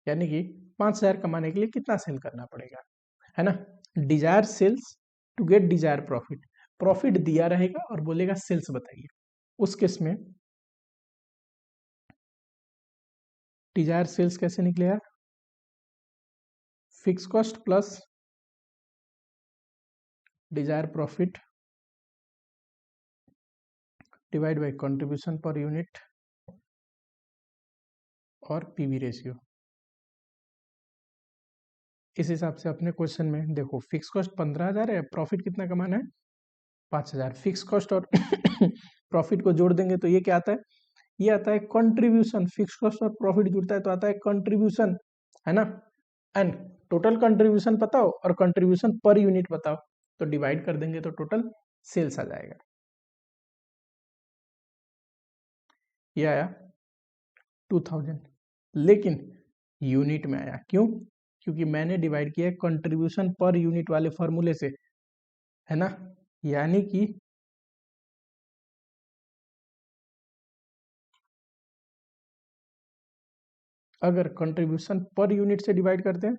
यानी कि 5,000 कमाने के लिए कितना सेल करना पड़ेगा, है ना। Desire sales to get desire profit, profit दिया रहेगा और बोलेगा सेल्स बताइए। उस केस में डिजायर सेल्स कैसे निकलेगा, fix cost plus Dzire profit divide by contribution per unit और पीवी रेशियो। इस हिसाब से अपने क्वेश्चन में देखो फिक्स कॉस्ट 15,000 है, प्रॉफिट कितना कमाना है 5,000। फिक्स कॉस्ट और प्रॉफिट को जोड़ देंगे तो ये क्या आता है, ये आता है कंट्रीब्यूशन। फिक्स कॉस्ट और प्रॉफिट जुड़ता है तो आता है कंट्रीब्यूशन, है ना। एंड टोटल कंट्रीब्यूशन बताओ और कंट्रीब्यूशन पर यूनिट बताओ, तो डिवाइड कर देंगे तो टोटल सेल्स आ जाएगा। ये आया 2,000, लेकिन यूनिट में आया, क्यों, क्योंकि मैंने डिवाइड किया है कंट्रीब्यूशन पर यूनिट वाले फॉर्मूले से, है ना। यानी कि अगर कंट्रीब्यूशन पर यूनिट से डिवाइड करते हैं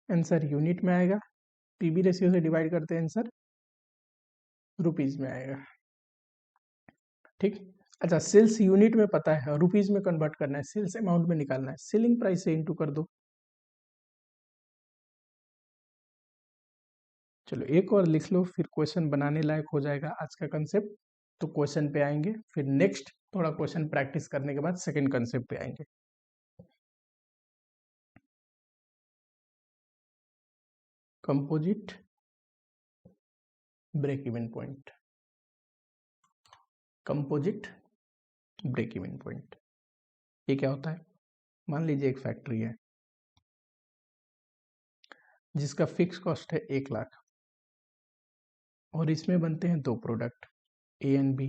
आंसर यूनिट में आएगा, पीवी रेशियो से डिवाइड करते हैं आंसर रुपीज में आएगा। ठीक, अच्छा सेल्स यूनिट में पता है, रुपीज में कन्वर्ट करना है, सेल्स अमाउंट में निकालना है, सेलिंग प्राइस से इंटू कर दो। चलो एक और लिख लो, फिर क्वेश्चन बनाने लायक हो जाएगा आज का कंसेप्ट। तो क्वेश्चन पे आएंगे, फिर नेक्स्ट थोड़ा क्वेश्चन प्रैक्टिस करने के बाद सेकंड कंसेप्ट पे आएंगे। Composite break even point, composite break even point ये क्या होता है, मान लीजिए एक फैक्ट्री है जिसका फिक्स कॉस्ट है 1,00,000 और इसमें बनते हैं 2 प्रोडक्ट ए एंड बी।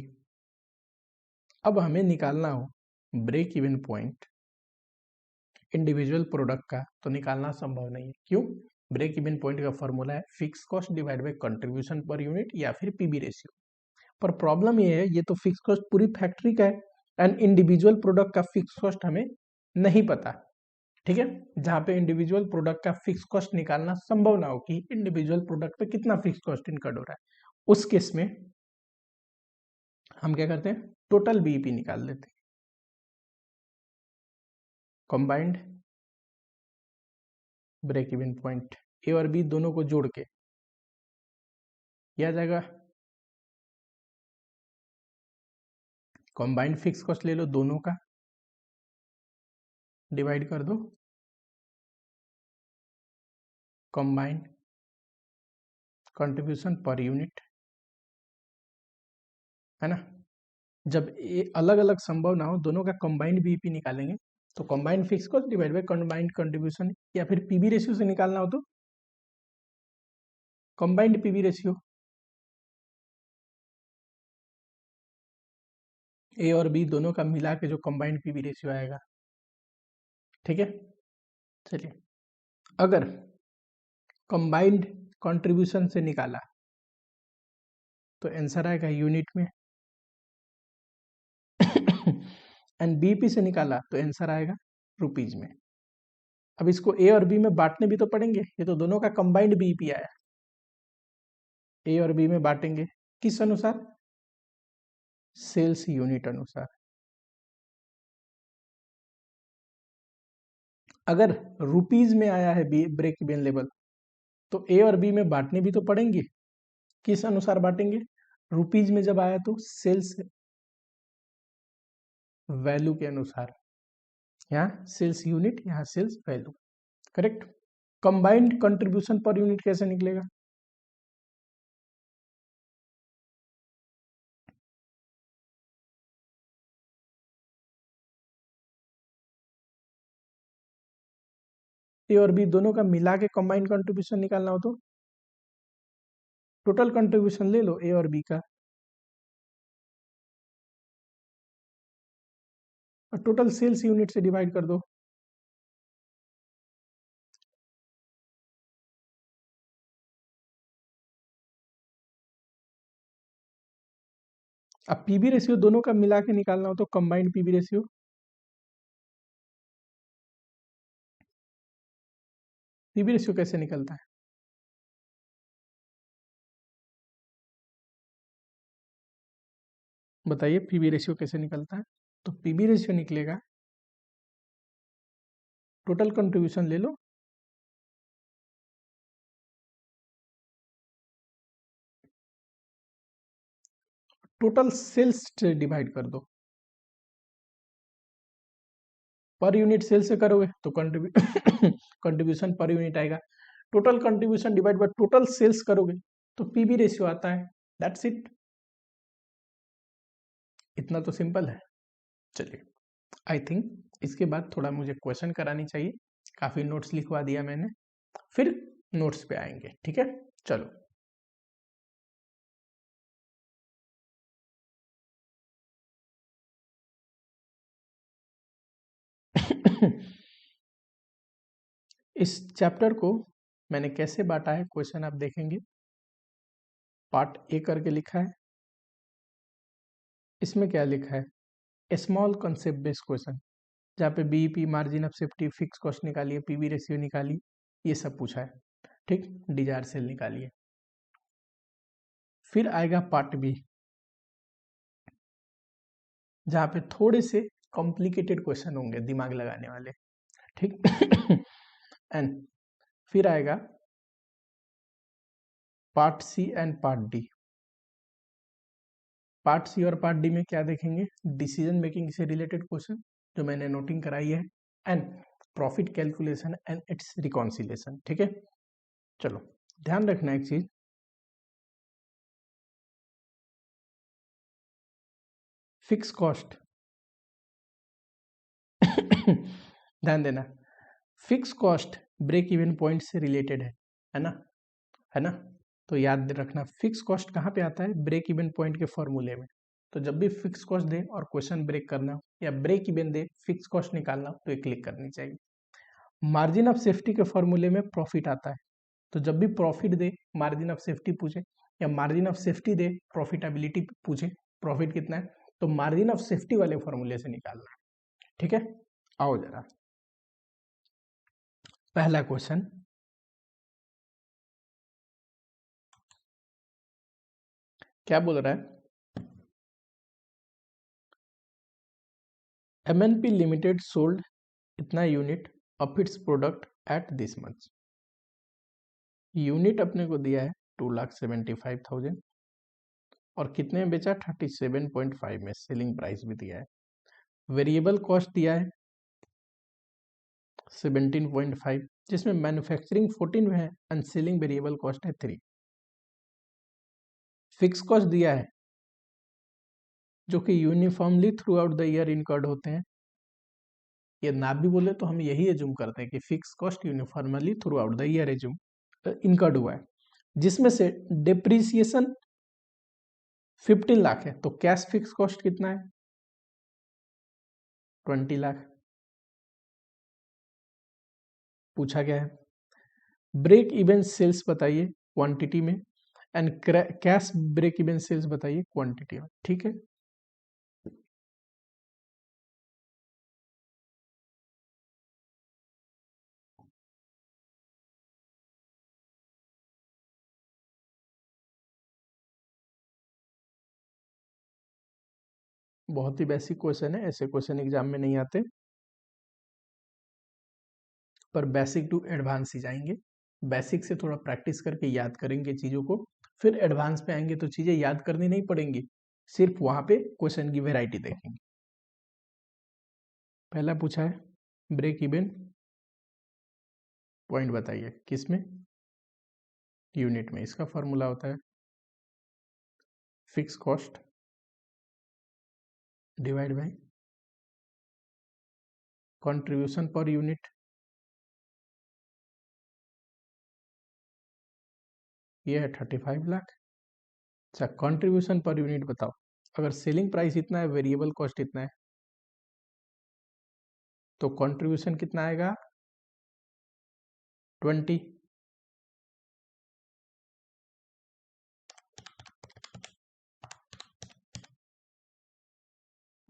अब हमें निकालना हो break even point individual product का, तो निकालना संभव नहीं है। क्यों, ब्रेक इवन पॉइंट का फॉर्मूला है fix cost divide by contribution per unit या फिर पीबी रेशियो। पर प्रॉब्लम ये है, ये तो फिक्स कॉस्ट पूरी फैक्ट्री का है एंड इंडिविजुअल प्रोडक्ट का फिक्स कॉस्ट हमें नहीं पता। ठीक है, जहां पे इंडिविजुअल प्रोडक्ट का फिक्स कॉस्ट निकालना संभव ना हो कि इंडिविजुअल प्रोडक्ट पे कितना फिक्स कॉस्ट इनकर्ड हो रहा है, उस केस में हम क्या करते हैं, टोटल बीईपी निकाल लेते हैं, combined break even point A और बी दोनों को जोड़ के यह आ जाएगा कंबाइंड फिक्स कॉस्ट, ले लो दोनों का डिवाइड कर दो कंबाइंड कंट्रीब्यूशन पर यूनिट, है ना। जब ये अलग अलग संभव ना हो, दोनों का कंबाइंड बीईपी निकालेंगे तो combined fix cost divide bye combined contribution, या फिर पीबी रेशियो से निकालना हो तो कंबाइंड पीवी रेशियो, ए और बी दोनों का मिला के जो कंबाइंड पीवी रेशियो आएगा, ठीक है। चलिए, अगर कंबाइंड कंट्रीब्यूशन से निकाला तो आंसर आएगा यूनिट में एंड बीपी से निकाला तो आंसर आएगा रुपीज में। अब इसको ए और बी में बांटने भी तो पड़ेंगे, ये तो दोनों का कंबाइंड बीपी आया, ए और बी में बांटेंगे किस अनुसार, सेल्स यूनिट अनुसार। अगर रुपीज में आया है ब्रेक इवन लेवल तो ए और बी में बांटने भी तो पड़ेंगे, किस अनुसार बांटेंगे, रुपीज में जब आया तो सेल्स वैल्यू के अनुसार, यहाँ सेल्स यूनिट, यहाँ sales value, correct. Combined contribution per unit कैसे निकलेगा, ए और बी दोनों का मिला के कंबाइंड कंट्रीब्यूशन निकालना हो तो टोटल कंट्रीब्यूशन ले लो ए और बी का और टोटल सेल्स यूनिट से डिवाइड कर दो। अब पीवी रेशियो दोनों का मिला के निकालना हो तो combined PV ratio, PV ratio कैसे निकलता है, बताइए पीवी रेशियो कैसे निकलता है। तो पीवी रेशियो निकलेगा, टोटल कंट्रीब्यूशन ले लो टोटल सेल्स से डिवाइड कर दो, पर यूनिट सेल से करोगे तो कंट्रीब्यूशन पर यूनिट आएगा, total contribution divide by total sales करोगे तो पीवी रेशियो आता है, दैट्स इट। इतना तो सिंपल है। चलिए, आई थिंक इसके बाद थोड़ा मुझे क्वेश्चन करानी चाहिए, काफी नोट्स लिखवा दिया मैंने, फिर नोट्स पे आएंगे, ठीक है। चलो, इस चैप्टर को मैंने कैसे बांटा है, क्वेश्चन आप देखेंगे, पार्ट ए करके लिखा है, इसमें क्या लिखा है, स्मॉल कंसेप्ट बेस्ड क्वेश्चन, जहाँ पे BEP, margin of safety, fix cost निकालिए, पीवी रेशियो निकालिए, ये सब पूछा है, ठीक, डिजायर सेल निकालिए। फिर आएगा पार्ट बी, जहाँ पे थोड़े से कॉम्प्लिकेटेड क्वेश्चन होंगे, दिमाग लगाने वाले, ठीक। एंड फिर आएगा part C and part D. Part C और पार्ट डी में क्या देखेंगे, डिसीजन मेकिंग से रिलेटेड क्वेश्चन जो मैंने नोटिंग कराई है, and profit calculation and its reconciliation, ठीक है। चलो, ध्यान रखना एक चीज, फिक्स कॉस्ट ध्यान देना, fix cost break even point से रिलेटेड है ना, है ना। तो याद रखना, फिक्स कॉस्ट कहाँ पे आता है, ब्रेक इवन पॉइंट के फॉर्मूले में। तो जब भी फिक्स कॉस्ट दे और क्वेश्चन ब्रेक करना या ब्रेक इवन दे, फिक्स कॉस्ट निकालना तो एक क्लिक करनी चाहिए। मार्जिन ऑफ सेफ्टी के फॉर्मूले में प्रॉफिट आता है, तो जब भी profit they margin of safety पूछे, या margin of safety they profitability पूछे, प्रॉफिट कितना है, तो मार्जिन ऑफ सेफ्टी वाले फॉर्मूले से निकालना, ठीक है। आओ जरा, पहला क्वेश्चन, क्या बोल रहा है, MNP लिमिटेड सोल्ड इतना unit of its product at this month. Unit अपने को दिया है 2,75,000 और कितने में बेचा, 37.5 में, सेलिंग प्राइस भी दिया है। वेरिएबल कॉस्ट दिया है 17.5, जिसमें मैन्युफैक्चरिंग 14 में है एंड सेलिंग वेरिएबल कॉस्ट है 3। फिक्स कॉस्ट दिया है जो कि uniformly through out the year incurred होते हैं, ये ना भी बोले तो हम यही एज्यूम करते हैं कि fix cost uniformly through out the year incurred हुआ है। जिसमें से डिप्रिसिएशन 15 लाख है, तो कैश फिक्स कॉस्ट कितना है? 20 लाख। पूछा गया है ब्रेक इवन सेल्स बताइए क्वांटिटी में, and cash break even sales बताइए क्वांटिटी में। ठीक है, बहुत ही बेसिक क्वेश्चन है, ऐसे क्वेश्चन एग्जाम में नहीं आते, पर बेसिक टू एडवांस ही जाएंगे। बेसिक से थोड़ा प्रैक्टिस करके याद करेंगे चीज़ों को, फिर एडवांस पे आएंगे तो चीज़ें याद करनी नहीं पड़ेंगी, सिर्फ वहां पे क्वेश्चन की वेराइटी देखेंगे। पहला पूछा है ब्रेक इवन पॉइंट बताइए, किसमें? यूनिट में। इसका फॉर्मूला होता है fix cost divide by contribution per unit. ये है 35 लाख। अच्छा, कंट्रीब्यूशन पर यूनिट बताओ। अगर सेलिंग प्राइस इतना है, वेरिएबल कॉस्ट इतना है, तो कंट्रीब्यूशन कितना आएगा? 20।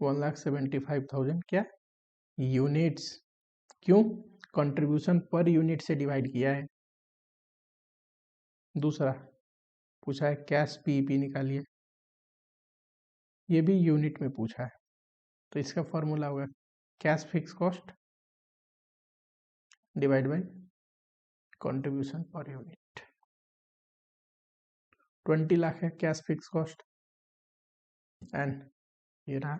1,75,000 क्या यूनिट्स। क्यों? कंट्रीब्यूशन पर यूनिट से डिवाइड किया है। दूसरा पूछा है कैश पीईपी निकालिए, ये भी यूनिट में पूछा है, तो इसका फॉर्मूला होगा cash fix cost divide by contribution per unit. 20 lakh है कैश फिक्स कॉस्ट, एंड ये रहा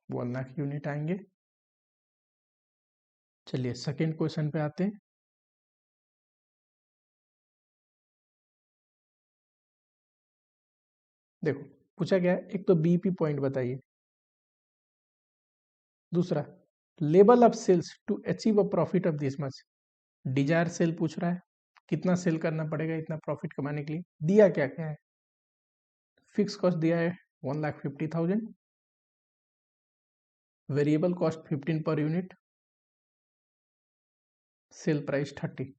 1 लाख यूनिट आएंगे। चलिए सेकेंड क्वेश्चन पे आते हैं। देखो पूछा गया है, एक तो बीईपी पॉइंट बताइए, दूसरा level of sales to achieve a profit of this much. Desire sale पूछ रहा है, कितना सेल करना पड़ेगा इतना प्रॉफिट कमाने के लिए। दिया क्या क्या है? फिक्स कॉस्ट दिया है 1,50,000, variable cost 15 per unit, sale price 30।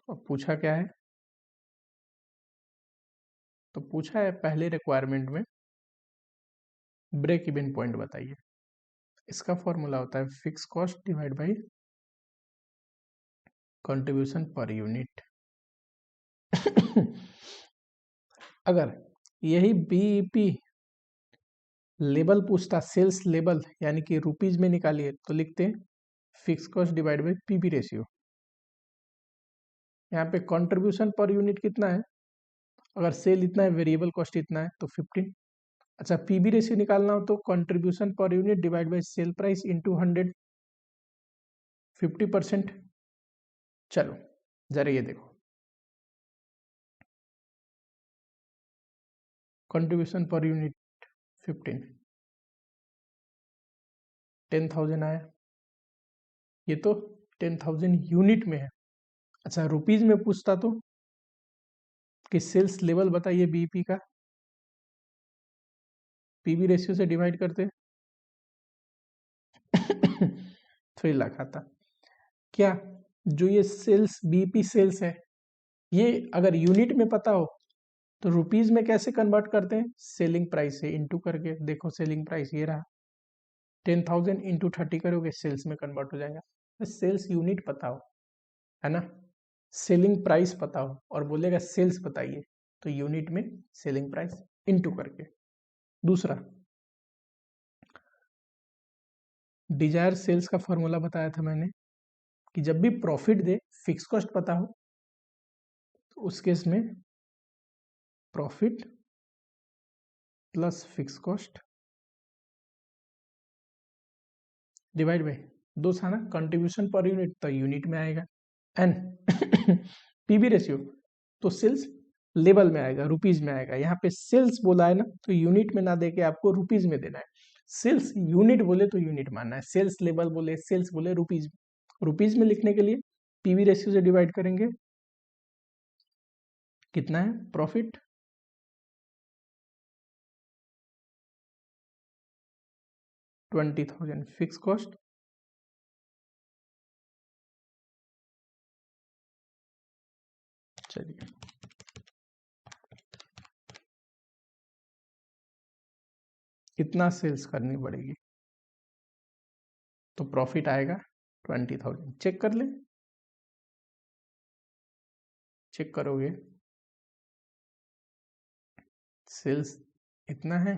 और पूछा क्या है? तो पूछा है पहले रिक्वायरमेंट में ब्रेक इवन पॉइंट बताइए। इसका फॉर्मूला होता है fix cost divide by contribution per unit. अगर यही बीईपी लेबल पूछता, सेल्स लेबल यानी कि रुपीज में निकालिए, तो लिखते हैं fix cost divide by PB ratio. यहाँ पे कंट्रीब्यूशन पर यूनिट कितना है? अगर सेल इतना है, वेरिएबल कॉस्ट इतना है, तो 15। अच्छा, पीबी रेशियो निकालना हो तो contribution per unit divide by sale price into 100, 50%। चलो जरा ये देखो, कंट्रीब्यूशन पर यूनिट 15, 10,000 आया। ये तो 10,000 यूनिट में है। अच्छा, रुपीज में पूछता तो कि सेल्स लेवल बताइए बीईपी का, पीबी रेशियो से डिवाइड करते 3 लाख आता। क्या जो ये सेल्स बीईपी सेल्स है, ये अगर यूनिट में पता हो तो रुपीज में कैसे कन्वर्ट करते हैं? सेलिंग प्राइस से इंटू करके। देखो सेलिंग प्राइस ये रहा, 10,000 इंटू 30 करोगे, सेल्स में कन्वर्ट हो जाएगा। तो सेल्स यूनिट पता हो, है ना, सेलिंग प्राइस पता हो और बोलेगा सेल्स बताइए, तो यूनिट में सेलिंग प्राइस इंटू करके। दूसरा डिजायर सेल्स का फॉर्मूला बताया था मैंने कि जब भी प्रॉफिट दे, फिक्स कॉस्ट पता हो, तो उस केस में profit plus fix cost divide bye दो था ना, कंट्रीब्यूशन पर यूनिट, तो यूनिट में आएगा। एंड पीबी रेशियो, तो सेल्स लेवल में आएगा, रुपीज में आएगा। यहाँ पे सेल्स बोला है ना, तो यूनिट में ना देके आपको रुपीज में देना है। सेल्स यूनिट बोले तो यूनिट मानना है, सेल्स लेवल बोले, सेल्स बोले रुपीज। रुपीज में लिखने के लिए पीवी रेशियो से डिवाइड करेंगे, कितना है प्रॉफिट, 20,000 फिक्स कॉस्ट, चलिए कितना सेल्स करनी पड़ेगी तो प्रॉफिट आएगा 20,000। चेक कर ले, चेक करोगे सेल्स इतना है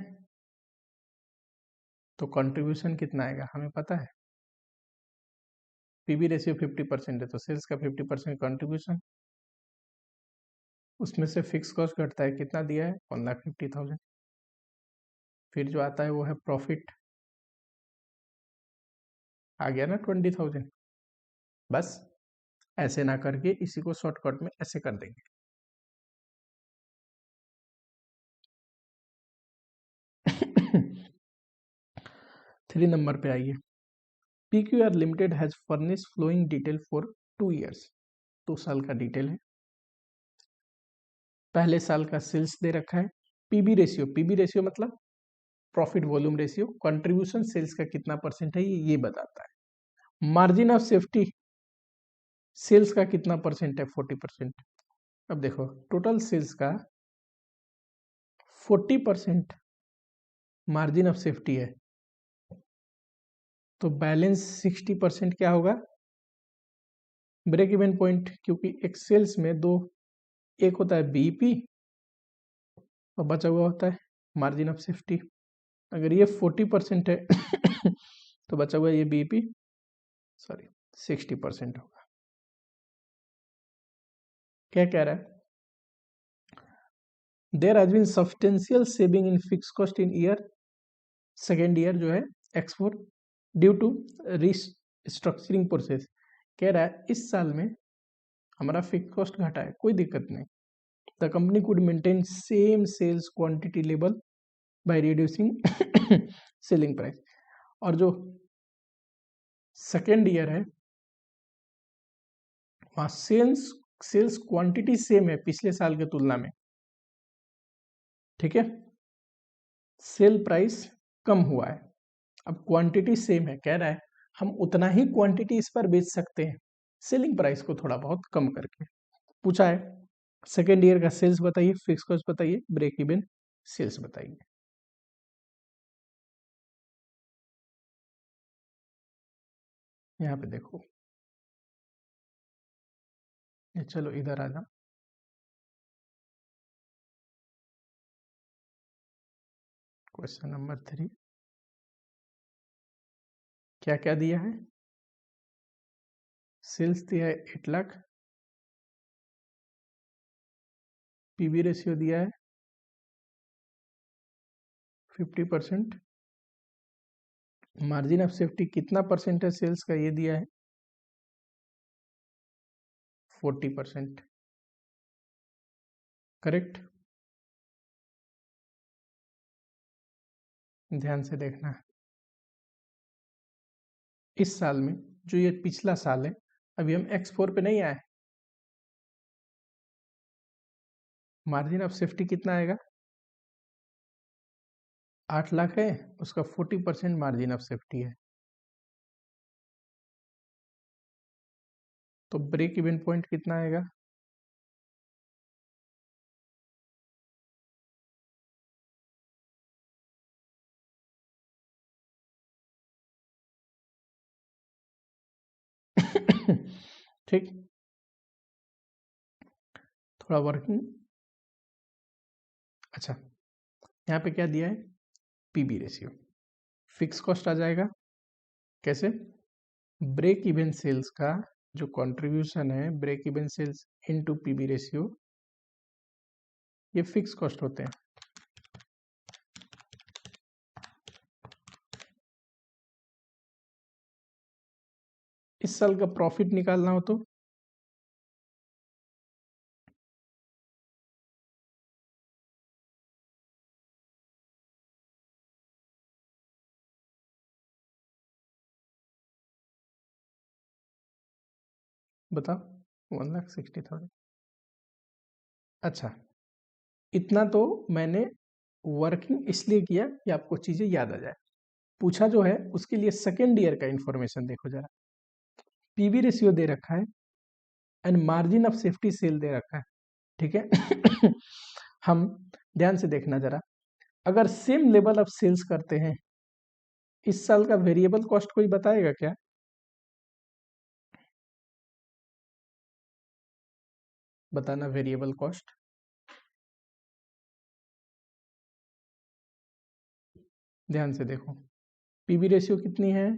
तो कंट्रीब्यूशन कितना आएगा हमें पता है, पीवी रेशियो 50% है तो सेल्स का 50% कंट्रीब्यूशन, उसमें से फिक्स कॉस्ट घटता है, कितना दिया है 1,50,000, फिर जो आता है वो है प्रॉफिट, आ गया ना 20,000। बस ऐसे ना करके इसी को शॉर्टकट में ऐसे कर देंगे। 3 नंबर पे आइए, PQR limited has furnish following detail for 2 years, 2 साल का डिटेल है, पहले साल का सेल्स दे रखा है, पीबी रेशियो, पीबी रेशियो मतलब profit volume ratio, contribution sales का कितना परसेंट है ये बताता है, मार्जिन ऑफ सेफ्टी सेल्स का कितना परसेंट है 40%। अब देखो टोटल सेल्स का 40% मार्जिन ऑफ सेफ्टी है, तो बैलेंस 60% क्या होगा ब्रेक इवन पॉइंट, क्योंकि एक सेल्स में दो, एक होता है बीईपी और बचा हुआ होता है मार्जिन ऑफ सेफ्टी। अगर ये 40% है तो बचा हुआ ये बीईपी सॉरी 60% होगा। क्या कह रहा है, there has been substantial saving in fix cost in year, second year जो है एक्सपोर ड्यू टू रिस्ट्रक्चरिंग प्रोसेस। कह रहा है इस साल में हमारा फिक्स कॉस्ट घटा है, कोई दिक्कत नहीं, the company could maintain same sales quantity level by reducing selling price. और जो सेकेंड ईयर है वहां सेल्स सेल्स क्वांटिटी सेम है पिछले साल के तुलना में, ठीक है, सेल प्राइस कम हुआ है, अब क्वांटिटी सेम है, कह रहा है हम उतना ही क्वांटिटी इस पर बेच सकते हैं सेलिंग प्राइस को थोड़ा बहुत कम करके। पूछा है सेकेंड ईयर का सेल्स बताइए, फिक्स कॉस्ट बताइए, ब्रेक इवन सेल्स बताइए। यहाँ पे देखो, ये चलो इधर आ जाओ, क्वेश्चन नंबर 3, क्या क्या दिया है, सेल्स दिया है 8 लाख, पीवी रेशियो दिया है 50%, मार्जिन ऑफ सेफ्टी कितना परसेंट है सेल्स का ये दिया है 40%, करेक्ट। ध्यान से देखना, इस साल में जो ये पिछला साल है, अभी हम X4 पे नहीं आए, मार्जिन ऑफ सेफ्टी कितना आएगा 8 लाख है, उसका 40% मार्जिन ऑफ सेफ्टी है, तो ब्रेक इवन पॉइंट कितना आएगा ठीक, थोड़ा वर्किंग। अच्छा यहाँ पे क्या दिया है पीबी रेशियो, फिक्स कॉस्ट आ जाएगा कैसे, ब्रेक इवन सेल्स का जो कंट्रीब्यूशन है break even sales into PB ratio, ये फिक्स कॉस्ट होते हैं। इस साल का प्रॉफिट निकालना हो तो बताओ 1,60,000। अच्छा, इतना तो मैंने वर्किंग इसलिए किया कि आपको चीजें याद आ जाए। पूछा जो है उसके लिए सेकेंड ईयर का इंफॉर्मेशन देखो जरा। पीवी रेशियो दे रखा है and margin of safety sale दे रखा है, ठीक है। हम ध्यान से देखना जरा, अगर सेम लेवल ऑफ सेल्स करते हैं, इस साल का वेरिएबल कॉस्ट कोई बताएगा क्या? बताना वेरिएबल कॉस्ट। ध्यान से देखो, पीवी रेशियो कितनी है?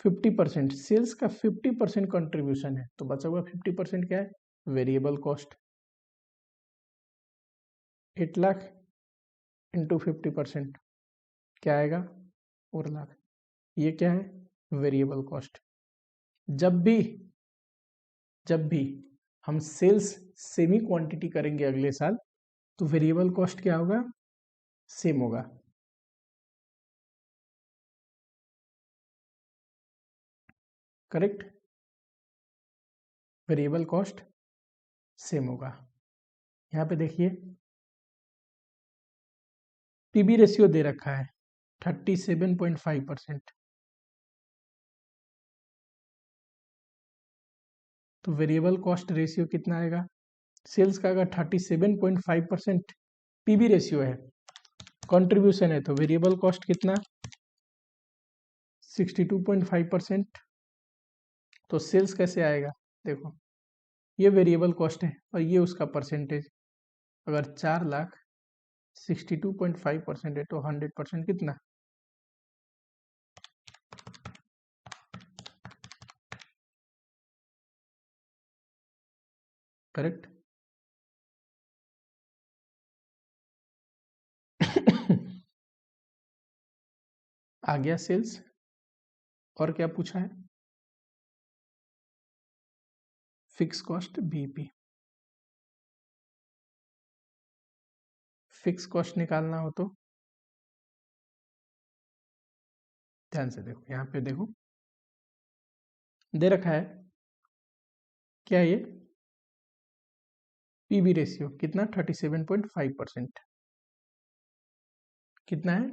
50%। सेल्स का 50% कंट्रीब्यूशन है, तो बचा हुआ 50% क्या है? Variable cost. 8 लाख इंटू 50% क्या आएगा? 4 लाख। ये क्या है? Variable cost. जब भी हम सेल्स सेमी क्वांटिटी करेंगे अगले साल, तो वेरिएबल कॉस्ट क्या होगा? सेम होगा। करेक्ट, वेरिएबल कॉस्ट सेम होगा। यहाँ पे देखिए पीबी रेशियो दे रखा है 37.5%, तो वेरिएबल कॉस्ट रेशियो कितना आएगा? सेल्स का अगर 37.5% पीबी रेशियो है, कंट्रीब्यूशन है, तो वेरिएबल कॉस्ट कितना? 62.5%। तो सेल्स कैसे आएगा? देखो, ये वेरिएबल कॉस्ट है और ये उसका परसेंटेज। अगर 4 लाख 62.5% है तो 100% कितना? करेक्ट। आ गया सेल्स। और क्या पूछा है? Fix cost BP. Fix cost निकालना हो तो ध्यान से देखो, यहाँ पे देखो दे रखा है क्या? ये पीवी रेशियो कितना? 37.5%। कितना है?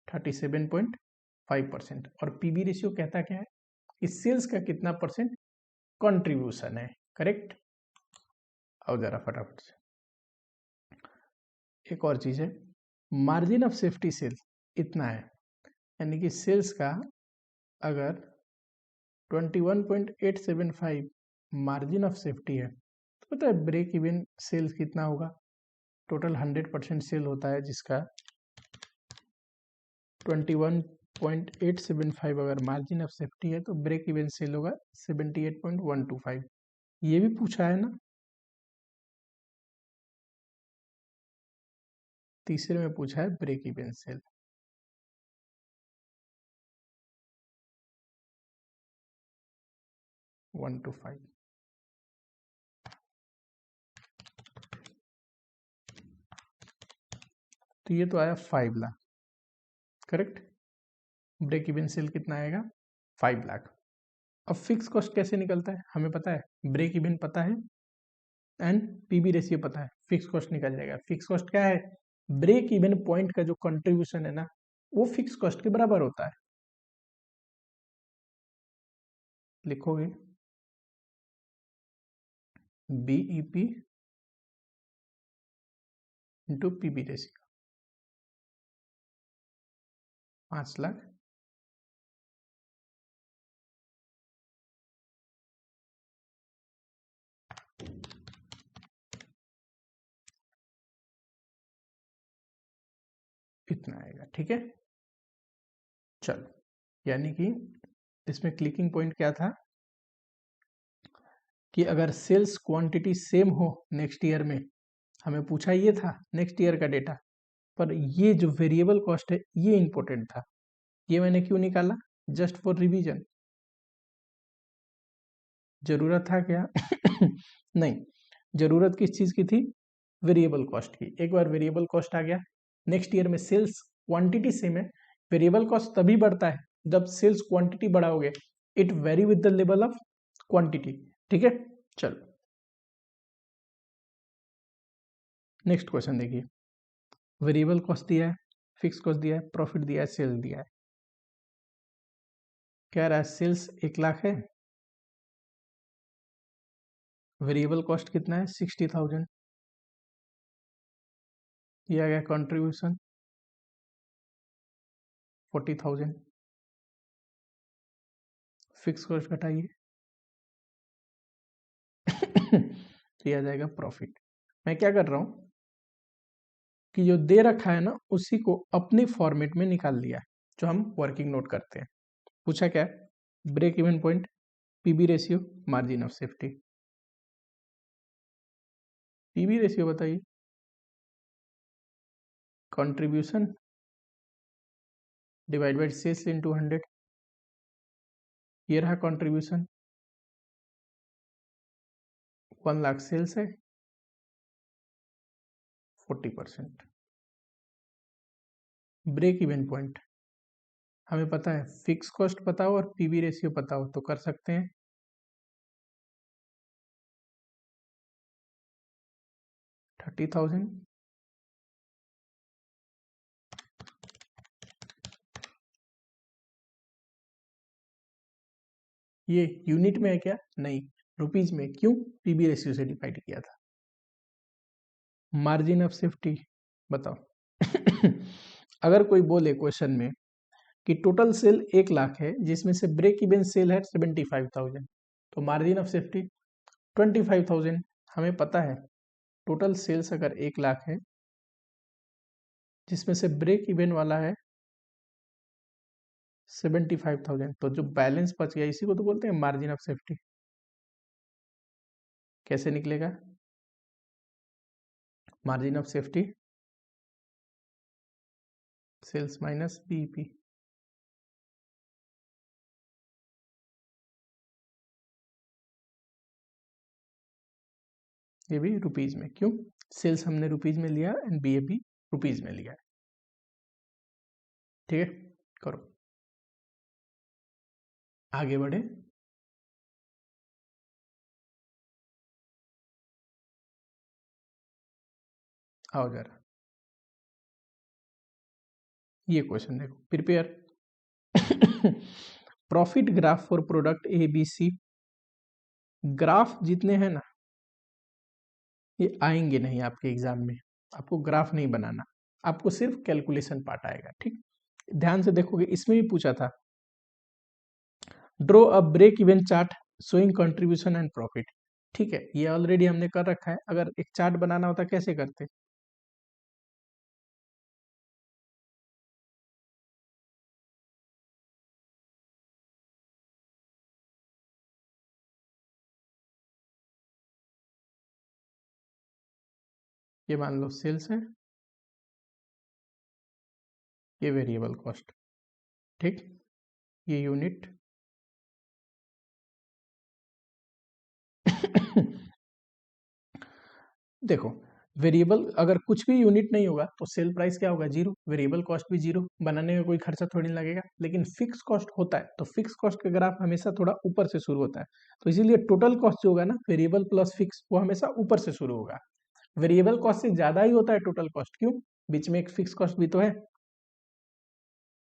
37.5%। और पीवी रेशियो कहता क्या है? इस सेल्स का कितना परसेंट कंट्रीब्यूशन है। करेक्ट। आओ जरा फटाफट से, एक और चीज है, मार्जिन ऑफ सेफ्टी सेल इतना है, यानी कि सेल्स का अगर 21.875 मार्जिन ऑफ सेफ्टी है, तो पता है ब्रेक इवन सेल्स कितना होगा? टोटल 100% सेल होता है, जिसका 21.875 अगर मार्जिन ऑफ सेफ्टी है, तो ब्रेक इवन सेल होगा 78.125। ये भी पूछा है ना? तीसरे में पूछा है break even sale. One two five. तो ये तो आया 5 lakh. Correct. Break even sale कितना आएगा? 5 लाख। अब फिक्स कॉस्ट कैसे निकलता है? हमें पता है, ब्रेक इवन पता है एंड पीबी रेशियो पता है, फिक्स कॉस्ट निकल जाएगा। फिक्स कॉस्ट क्या है? ब्रेक इवन पॉइंट का जो कंट्रीब्यूशन है ना, वो फिक्स कॉस्ट के बराबर होता है। लिखोगे BEP into PB ratio, 5 lakh इतना आएगा। ठीक है, चलो, यानी कि इसमें क्लिकिंग पॉइंट क्या था कि अगर सेल्स क्वांटिटी सेम हो नेक्स्ट ईयर में, हमें पूछा ये था नेक्स्ट ईयर का डेटा, पर ये जो वेरिएबल कॉस्ट है ये इंपॉर्टेंट था। ये मैंने क्यों निकाला? Just for revision. जरूरत था क्या? नहीं, जरूरत किस चीज की थी? वेरिएबल कॉस्ट की। एक बार वेरिएबल कॉस्ट आ गया, नेक्स्ट ईयर में सेल्स क्वांटिटी सेम है, वेरिएबल कॉस्ट तभी बढ़ता है जब सेल्स क्वांटिटी बढ़ाओगे। It very with the level of quantity. ठीक है, चलो नेक्स्ट क्वेश्चन देखिए। वेरिएबल कॉस्ट दिया है, फिक्स कॉस्ट दिया है, प्रॉफिट दिया है, सेल दिया है। कह रहा है सेल्स 1 लाख है, वेरिएबल कॉस्ट कितना है 60,000, दिया गया कंट्रीब्यूशन 40,000, फिक्स कॉस्ट घटाइए तो आ जाएगा प्रॉफिट। मैं क्या कर रहा हूं कि जो दे रखा है ना उसी को अपने फॉर्मेट में निकाल लिया है, जो हम वर्किंग नोट करते हैं। पूछा क्या है, break even point, PB ratio, margin of safety. PB ratio बताइए, contribution divide by sales into 100। ये रहा कंट्रीब्यूशन, 1 लाख सेल्स है, 40%। ब्रेक इवन पॉइंट हमें पता है, फिक्स कॉस्ट पता हो और पीबी रेशियो पता हो तो कर सकते हैं। 30,000, ये यूनिट में है क्या, नहीं रुपीज में, क्यों, पीबी रेशियो से डिवाइड किया था। मार्जिन ऑफ सेफ्टी बताओ अगर कोई बोले क्वेश्चन में कि टोटल सेल 1 लाख है जिसमें से ब्रेक इवन सेल है 75,000, तो मार्जिन ऑफ सेफ्टी 25,000। हमें पता है टोटल सेल्स अगर 1 लाख है जिसमें से ब्रेक इवन वाला है 75,000, तो जो बैलेंस बच गया इसी को तो बोलते हैं मार्जिन ऑफ सेफ्टी। कैसे निकलेगा, margin of safety sales minus BEP. ये भी रुपीज में, क्यों, सेल्स हमने रुपीज में लिया एंड बीईपी रुपीज में लिया है। ठीक है, करो आगे बढ़े। आओ जरा ये क्वेश्चन देखो, prepare profit graph for product A B C. Graph जितने हैं ना ये आएंगे नहीं आपके एग्जाम में, आपको ग्राफ नहीं बनाना, आपको सिर्फ कैलकुलेशन पार्ट आएगा। ठीक, ध्यान से देखोगे इसमें भी पूछा था, draw a break even chart showing contribution and profit. ठीक है, ये ऑलरेडी हमने कर रखा है, अगर एक चार्ट बनाना होता कैसे करते, ये मान लो सेल्स है, ये वेरिएबल कॉस्ट, ठीक, ये यूनिट देखो वेरिएबल अगर कुछ भी यूनिट नहीं होगा तो सेल प्राइस क्या होगा, जीरो, वेरिएबल कॉस्ट भी जीरो, बनाने में कोई खर्चा थोड़ी नहीं लगेगा। लेकिन फिक्स कॉस्ट होता है तो फिक्स कॉस्ट का ग्राफ हमेशा थोड़ा ऊपर से शुरू होता है, तो इसीलिए टोटल कॉस्ट जो होगा ना वेरिएबल प्लस फिक्स वो हमेशा ऊपर से शुरू होगा। वेरिएबल कॉस्ट से ज्यादा ही होता है टोटल कॉस्ट, क्यों, बीच में एक फिक्स कॉस्ट भी तो है।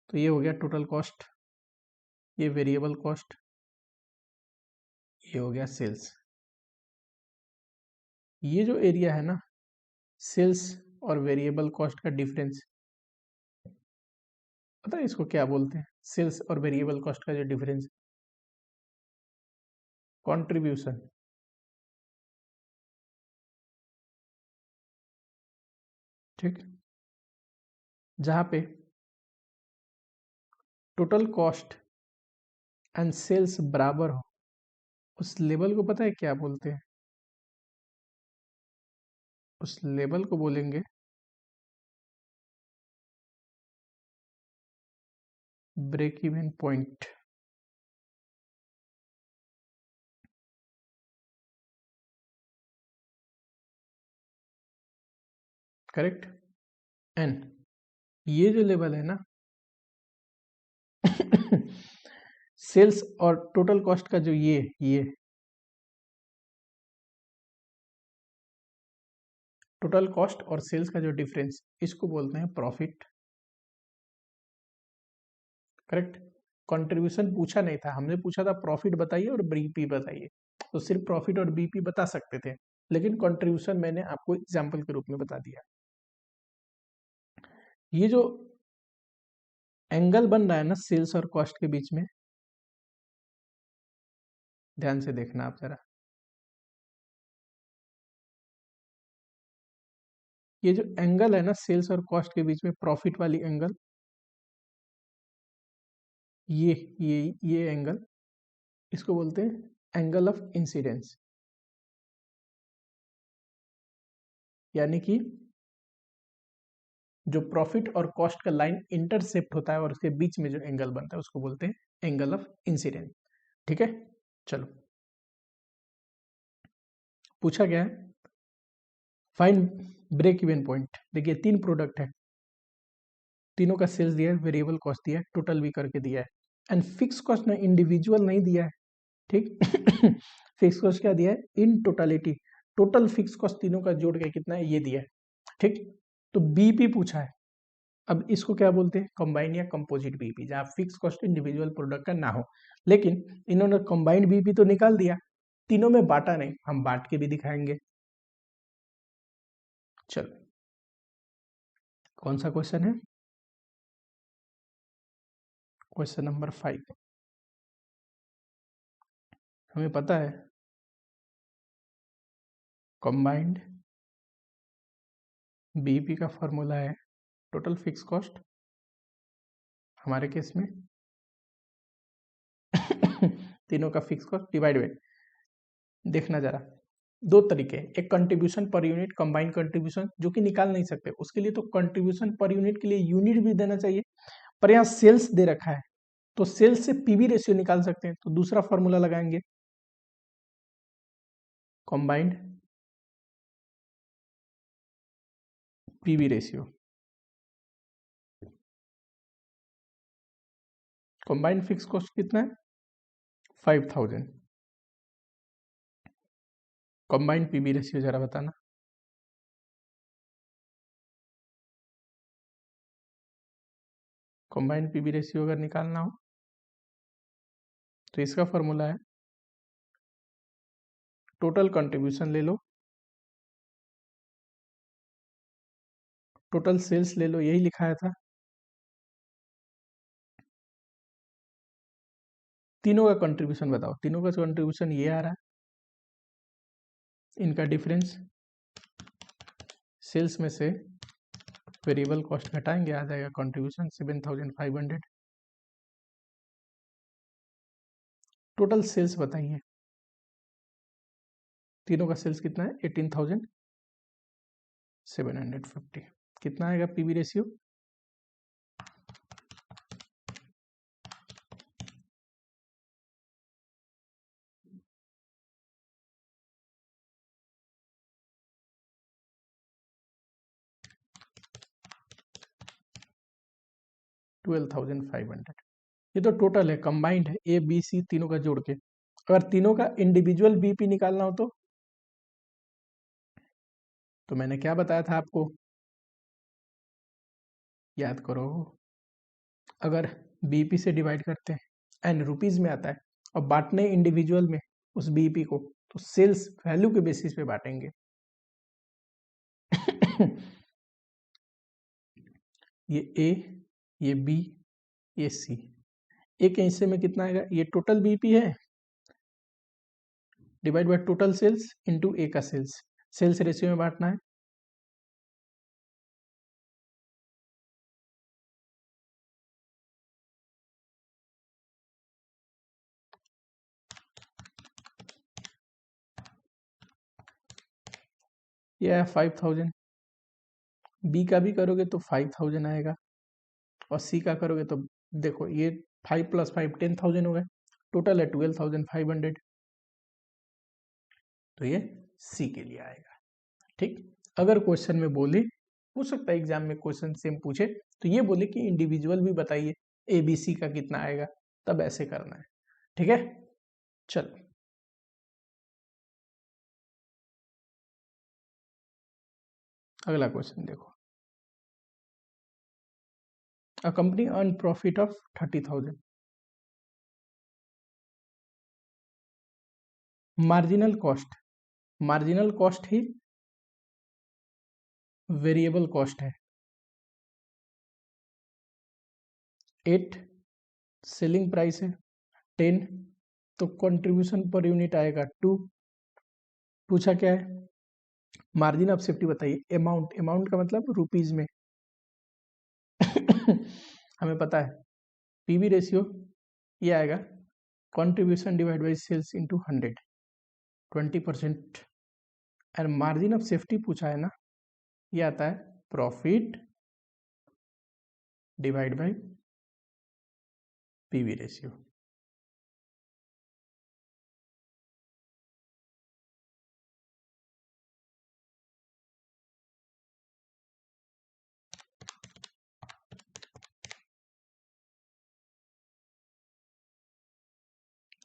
तो ये हो गया टोटल कॉस्ट, ये वेरिएबल कॉस्ट, ये हो गया सेल्स। ये जो एरिया है ना सेल्स और वेरिएबल कॉस्ट का डिफरेंस, पता है इसको क्या बोलते हैं, सेल्स और वेरिएबल कॉस्ट का जो डिफरेंस, कंट्रीब्यूशन। ठीक, जहां पे टोटल कॉस्ट एंड सेल्स बराबर हो उस लेवल को पता है क्या बोलते हैं, उस लेवल को बोलेंगे break even point. Correct, and ये जो लेवल है ना सेल्स और टोटल कॉस्ट का जो ये टोटल कॉस्ट और सेल्स का जो डिफरेंस, इसको बोलते हैं प्रॉफिट। करेक्ट। कंट्रीब्यूशन पूछा नहीं था, हमने पूछा था प्रॉफिट बताइए और बीपी बताइए, तो सिर्फ प्रॉफिट और बीपी बता सकते थे, लेकिन कंट्रीब्यूशन मैंने आपको एग्जाम्पल के रूप में बता दिया। ये जो एंगल बन रहा है ना सेल्स और कॉस्ट के बीच में, ध्यान से देखना आप जरा, ये जो एंगल है ना सेल्स और कॉस्ट के बीच में, प्रॉफिट वाली एंगल, ये एंगल, इसको बोलते हैं एंगल ऑफ इंसिडेंस। यानी कि जो प्रॉफिट और कॉस्ट का लाइन इंटरसेप्ट होता है और उसके बीच में जो एंगल बनता है उसको बोलते हैं एंगल ऑफ इंसिडेंस। ठीक है, चलो पूछा गया है फाइंड ब्रेक इवन पॉइंट। देखिए 3 प्रोडक्ट है, तीनों का सेल्स दिया है, वेरिएबल कॉस्ट दिया है, टोटल भी करके दिया है, एंड फिक्स कॉस्ट ना इंडिविजुअल नहीं दिया है। ठीक फिक्स कॉस्ट क्या दिया है, in totality, total fix cost तीनों का जोड़ के कितना है ये दिया है। ठीक, तो बीपी पूछा है, अब इसको क्या बोलते हैं, कंबाइंड या कंपोजिट बीपी, जहां फिक्स कॉस्ट इंडिविजुअल प्रोडक्ट का ना हो। लेकिन इन्होंने कंबाइंड बीपी तो निकाल दिया, तीनों में बांटा नहीं, हम बांट के भी दिखाएंगे। चलो कौन सा क्वेश्चन है, क्वेश्चन नंबर 5। हमें पता है कंबाइंड बीपी का फॉर्मूला है टोटल फिक्स कॉस्ट, हमारे केस में तीनों का फिक्स कॉस्ट डिवाइड बाय, देखना जरा दो तरीके, एक contribution per unit, combined contribution, जो कि निकाल नहीं सकते, उसके लिए तो कंट्रीब्यूशन पर यूनिट के लिए यूनिट भी देना चाहिए, पर यहाँ सेल्स दे रखा है तो सेल्स से पीवी रेशियो निकाल सकते हैं, तो दूसरा फॉर्मूला लगाएंगे, combined PV ratio. Combined fix cost कितना है 5000, कंबाइंड पीवी रेशियो जरा बताना, कंबाइंड पीवी रेशियो अगर निकालना हो तो इसका फॉर्मूला है टोटल कंट्रीब्यूशन ले लो, टोटल सेल्स ले लो, यही लिखाया था, तीनों का कंट्रीब्यूशन बताओ, तीनों का कंट्रीब्यूशन ये आ रहा है, इनका डिफरेंस, सेल्स में से वेरिएबल कॉस्ट घटाएंगे, आ जाएगा कंट्रीब्यूशन 7500। टोटल सेल्स बताइए, तीनों का सेल्स कितना है 18750, कितना आएगा पीवी रेशियो, $12,500। ये तो टोटल है, कंबाइंड है, ए बी सी तीनों का जोड़ के, अगर तीनों का इंडिविजुअल बीपी निकालना हो तो मैंने क्या बताया था आपको, याद करो, अगर बीपी से डिवाइड करते हैं एंड रुपीज में आता है और बांटने इंडिविजुअल में उस बीपी को, तो सेल्स वैल्यू के बेसिस पे बांटेंगे। ये ए, ये बी, ये सी, एक हिस्से में कितना आएगा, ये टोटल बीपी है divide by total sales into A का सेल्स, सेल्स रेशियो में बांटना है, ये है 5000, बी का भी करोगे तो 5000 आएगा, और सी का करोगे तो देखो ये 5 + 5 10,000 हो गए, टोटल है 12,500, तो ये सी के लिए आएगा। ठीक, अगर क्वेश्चन में बोले, हो सकता है एग्जाम में क्वेश्चन सेम पूछे, तो ये बोले कि इंडिविजुअल भी बताइए एबीसी का कितना आएगा, तब ऐसे करना है, ठीक है, चलो अगला क्वेश्चन देखो। A company earn profit of 30,000। Marginal cost he variable cost है। 8 सेलिंग प्राइस है 10, तो कंट्रीब्यूशन पर यूनिट आएगा 2। पूछा क्या है, मार्जिन ऑफ सेफ्टी बताइए। अमाउंट का मतलब रुपीज में हमें पता है पीवी रेशियो ये आएगा contribution divide by sales into 100, 20%। And margin of safety पूछा है ना, ये आता है profit divide by PV ratio.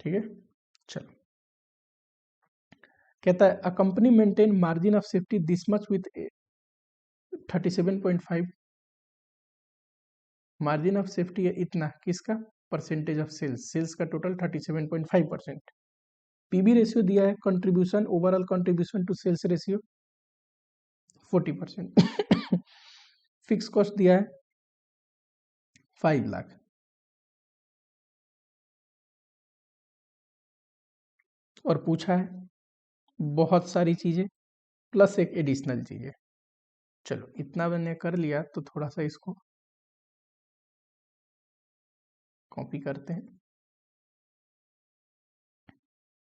ठीक है, चलो कहता है a company maintain margin of safety this much with 37.5। Margin of safety है इतना, किसका, परसेंटेज ऑफ सेल्स का टोटल 37.5%। पीबी रेशियो दिया है contribution overall contribution to sales ratio 40%। Fix cost दिया है 5 लाख, और पूछा है बहुत सारी चीजें प्लस एक एडिशनल चीजें। चलो इतना मैंने कर लिया, तो थोड़ा सा इसको कॉपी करते हैं,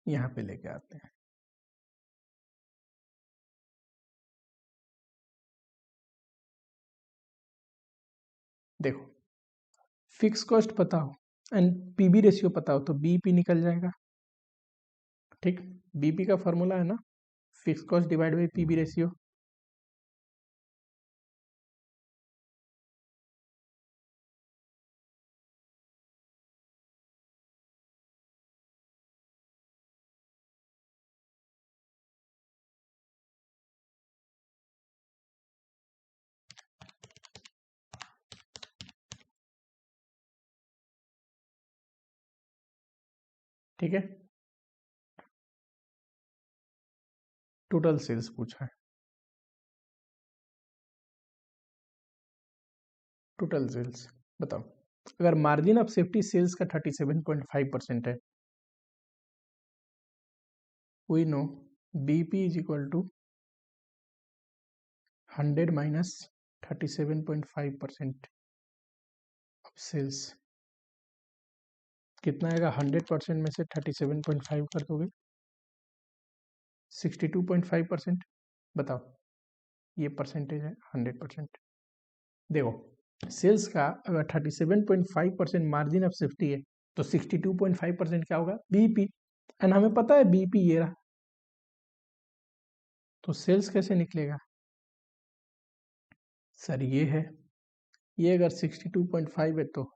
यहाँ पे लेके आते हैं। देखो फिक्स कॉस्ट पता हो एंड पीबी रेशियो पता हो तो बीपी निकल जाएगा। ठीक, बीपी का फॉर्मूला है ना fix cost divide by PB ratio. ठीक है, टोटल सेल्स पूछा है, टोटल सेल्स बताओ। अगर मार्जिन ऑफ सेफ्टी सेल्स का 37.5% है, we know BP is equal to 100 minus 37.5% of sales. कितना आएगा, 100% में से 37.5 कर दोगे 62.5%। बताओ, ये परसेंटेज है 100%। देखो सेल्स का अगर 37.5% मार्जिन ऑफ सेफ्टी है, तो 62.5% क्या होगा, बीपी। एंड हमें पता है बीपी ये रहा, तो सेल्स कैसे निकलेगा सर, ये है, ये अगर 62.5 है तो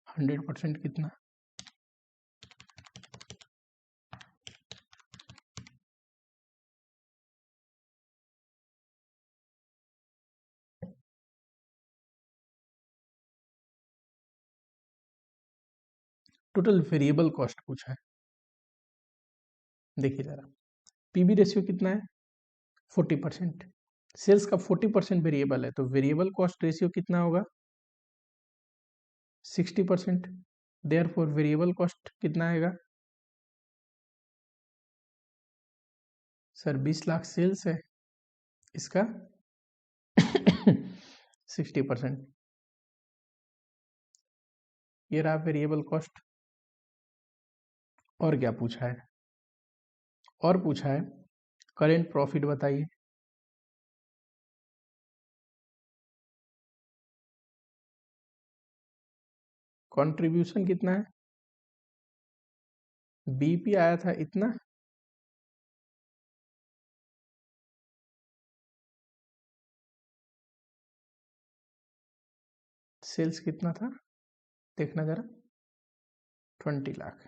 100% कितना, टोटल वेरिएबल कॉस्ट पूछा है। देखिए जरा पीबी रेशियो कितना है 40%, सेल्स का 40% वेरिएबल है, तो वेरिएबल कॉस्ट रेशियो कितना होगा 60%। देयरफॉर वेरिएबल कॉस्ट कितना आएगा सर, 20 लाख सेल्स है, इसका 60%। ये रहा वेरिएबल कॉस्ट। और क्या पूछा है, और पूछा है करेंट प्रॉफिट बताइए। कंट्रीब्यूशन कितना है, बीपी आया था इतना, सेल्स कितना था देखना जरा, 20 लाख।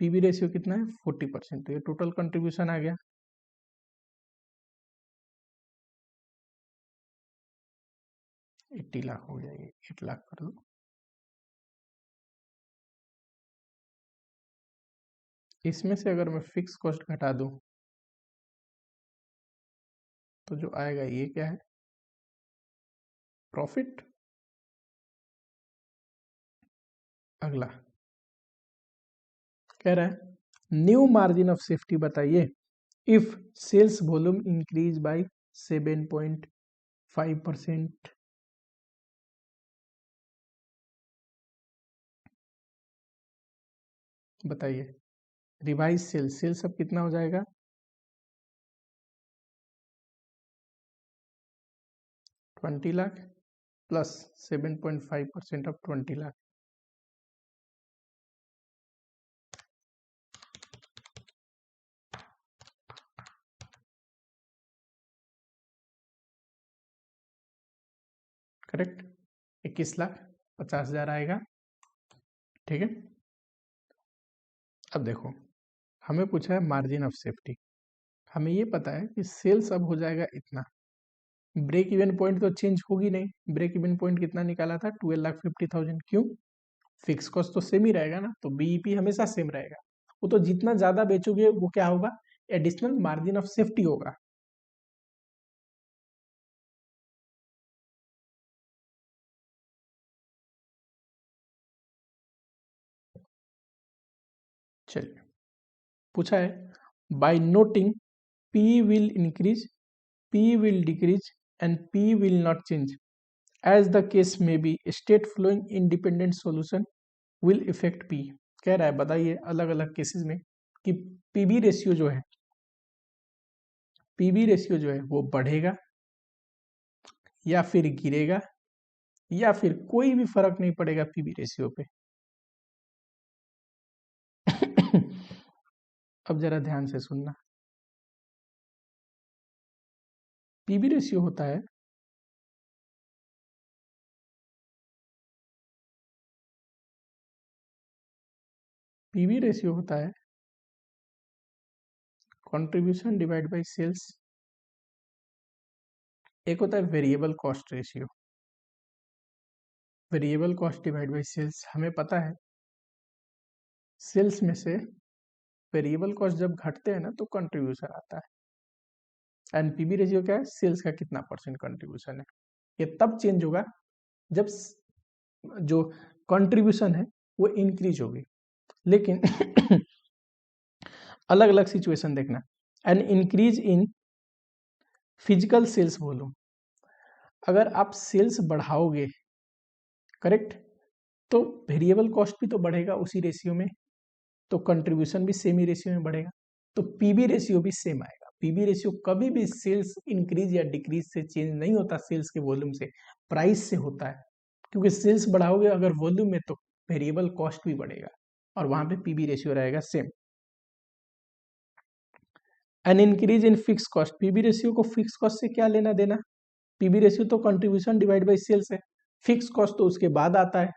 पीवी रेशियो कितना है 40%, तो ये टोटल कंट्रीब्यूशन आ गया। एट्टी लाख हो गया, ये 8 लाख कर दो। इसमें से अगर मैं फिक्स कॉस्ट घटा दूं तो जो आएगा ये क्या है, प्रॉफिट। अगला कह रहा है न्यू मार्जिन ऑफ सेफ्टी बताइए if sales volume increase by 7.5%। बताइए रिवाइज सेल्स अब कितना हो जाएगा, 20 lakh plus 7.5% of 20 lakh. Correct, 21,50,000 आएगा। ठीक है, अब देखो हमें पूछा है मार्जिन ऑफ सेफ्टी। हमें ये पता है कि सेल्स अब हो जाएगा इतना, ब्रेक इवन पॉइंट तो चेंज होगी नहीं। ब्रेक इवन पॉइंट कितना निकाला था, 12,50,000। क्यों, फिक्स कॉस्ट तो सेम ही रहेगा ना, तो बीईपी हमेशा सेम रहेगा। वो तो जितना ज्यादा बेचोगे वो क्या होगा, एडिशनल मार्जिन ऑफ सेफ्टी होगा। चलिए, पूछा है by noting P will increase, P will decrease and P will not change as the case may be, state flowing independent solution will effect P. कह रहा है बताइए अलग अलग केसेस में कि पीबी रेशियो जो है, पीबी रेशियो जो है वो बढ़ेगा या फिर गिरेगा या फिर कोई भी फर्क नहीं पड़ेगा पीबी रेशियो पे। अब जरा ध्यान से सुनना, पीबी रेशियो होता है पीबी रेशियो होता है कंट्रीब्यूशन डिवाइड बाय सेल्स। एक होता है variable cost ratio, variable cost divide by sales. हमें पता है सेल्स में से वेरिएबल कॉस्ट जब घटते हैं ना तो कंट्रीब्यूशन आता है। एंड पीबी रेशियो क्या है, सेल्स का कितना परसेंट कंट्रीब्यूशन है। ये तब चेंज होगा जब जो कंट्रीब्यूशन है वो इंक्रीज होगी। लेकिन अलग अलग सिचुएशन देखना, an increase in physical sales volume, अगर आप सेल्स बढ़ाओगे करेक्ट, तो वेरिएबल कॉस्ट भी तो बढ़ेगा उसी रेशियो में, तो कंट्रीब्यूशन भी सेम ही रेशियो में बढ़ेगा, तो पीबी रेशियो भी सेम आएगा। पीबी रेशियो कभी भी सेल्स इंक्रीज या डिक्रीज से चेंज नहीं होता, सेल्स के वॉल्यूम से, प्राइस से होता है। क्योंकि सेल्स बढ़ाओगे अगर वॉल्यूम में तो वेरिएबल कॉस्ट भी बढ़ेगा और वहां पे पीबी रेशियो रहेगा same. An increase in fix cost, PB ratio को फिक्स कॉस्ट से क्या लेना देना, पीबी रेशियो तो कंट्रीब्यूशन डिवाइड बाय सेल्स है, फिक्स कॉस्ट तो उसके बाद आता है,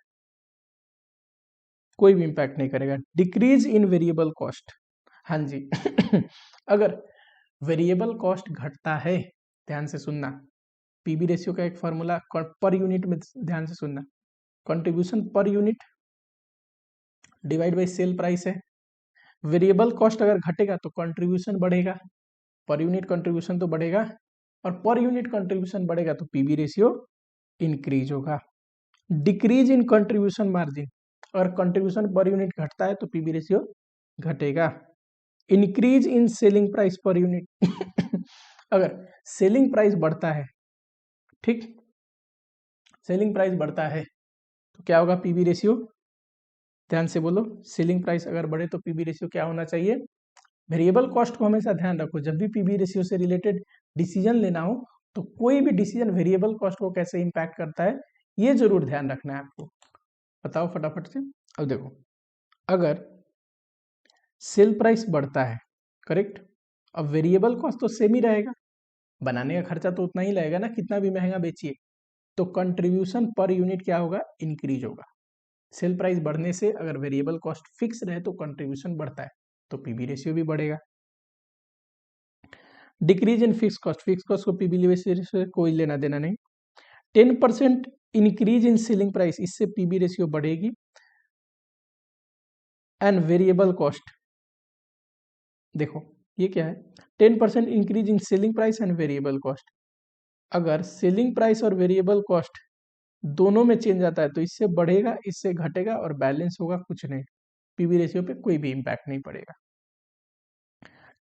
कोई भी इंपैक्ट नहीं करेगा। डिक्रीज इन वेरिएबल कॉस्ट, हाँ जी अगर वेरिएबल कॉस्ट घटता है, ध्यान से सुनना, पीबी रेशियो का एक फॉर्मूला पर यूनिट में, ध्यान से सुनना, contribution per unit divide by sale price है। वेरिएबल कॉस्ट अगर घटेगा तो कंट्रीब्यूशन बढ़ेगा, पर यूनिट कंट्रीब्यूशन तो बढ़ेगा, और पर यूनिट कंट्रीब्यूशन बढ़ेगा तो पीबी रेशियो इंक्रीज होगा। डिक्रीज इन कंट्रीब्यूशन मार्जिन, अगर कंट्रीब्यूशन पर यूनिट घटता है तो पीबी रेशियो घटेगा। Increase in selling price per unit अगर सेलिंग प्राइस बढ़ता है, ठीक, सेलिंग प्राइस बढ़ता है तो क्या होगा पीबी रेशियो, ध्यान से बोलो, सेलिंग प्राइस अगर बढ़े तो पीबी रेशियो क्या होना चाहिए। वेरिएबल कॉस्ट को हमेशा ध्यान रखो, जब भी पीबी रेशियो से रिलेटेड डिसीजन लेना हो तो कोई भी डिसीजन वेरिएबल कॉस्ट को कैसे इंपैक्ट करता है ये जरूर ध्यान रखना है आपको। बताओ फटाफट से। अब देखो अगर सेल प्राइस बढ़ता है करेक्ट, अब वेरिएबल कॉस्ट तो सेम ही रहेगा, बनाने का खर्चा तो उतना ही लगेगा ना, कितना भी महंगा बेचिए, तो कंट्रीब्यूशन पर यूनिट क्या होगा, इंक्रीज होगा। सेल प्राइस बढ़ने से अगर वेरिएबल कॉस्ट फिक्स रहे तो कंट्रीब्यूशन बढ़ता है, तो पीबी रेशियो भी बढ़ेगा। डिक्रीज इन फिक्स कॉस्ट को पीबी रेशियो से कोई लेना देना नहीं। 10% इंक्रीज इन सेलिंग प्राइस, इससे पीबी रेशियो बढ़ेगी। एंड वेरिएबल कॉस्ट, देखो ये क्या है, 10% increase in selling price and variable cost. अगर सेलिंग प्राइस और वेरिएबल कॉस्ट दोनों में चेंज आता है तो इससे बढ़ेगा, इससे घटेगा और बैलेंस होगा कुछ नहीं, पीबी रेशियो पे कोई भी इंपैक्ट नहीं पड़ेगा।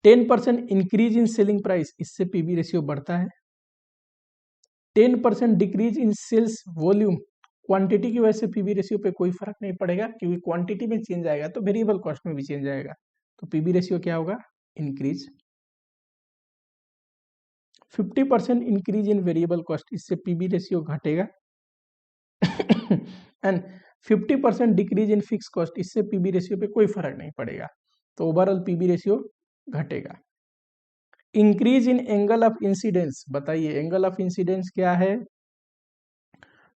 10% इंक्रीज इन सेलिंग प्राइस, इससे पीबी रेशियो बढ़ता है। 10% decrease in sales volume, quantity की वजह से पीबी रेशियो पे कोई फर्क नहीं पड़ेगा, क्योंकि क्वांटिटी में चेंज आएगा तो वेरिएबल कॉस्ट में भी चेंज आएगा, तो पीबी रेशियो क्या होगा, increase. 50% increase in variable cost, इससे पीबी रेशियो घटेगा। And 50% decrease in fix cost, इससे पीबी रेशियो पे कोई फर्क नहीं पड़ेगा, तो ओवरऑल पीबी रेशियो घटेगा। Increase in angle of incidence, बताइए एंगल ऑफ इंसिडेंस क्या है,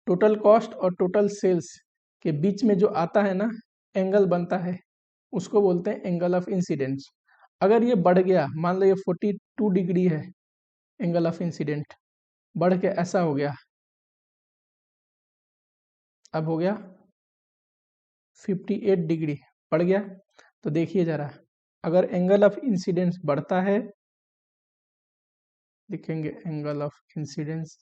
टोटल कॉस्ट और टोटल सेल्स के बीच में जो आता है ना एंगल बनता है, उसको बोलते हैं एंगल ऑफ इंसिडेंस। अगर ये बढ़ गया, मान लो ये 42 डिग्री है एंगल ऑफ इंसिडेंट, बढ़ के ऐसा हो गया, अब हो गया 58 डिग्री, बढ़ गया, तो देखिए जरा, अगर एंगल ऑफ इंसिडेंस बढ़ता है, लिखेंगे एंगल ऑफ इंसिडेंस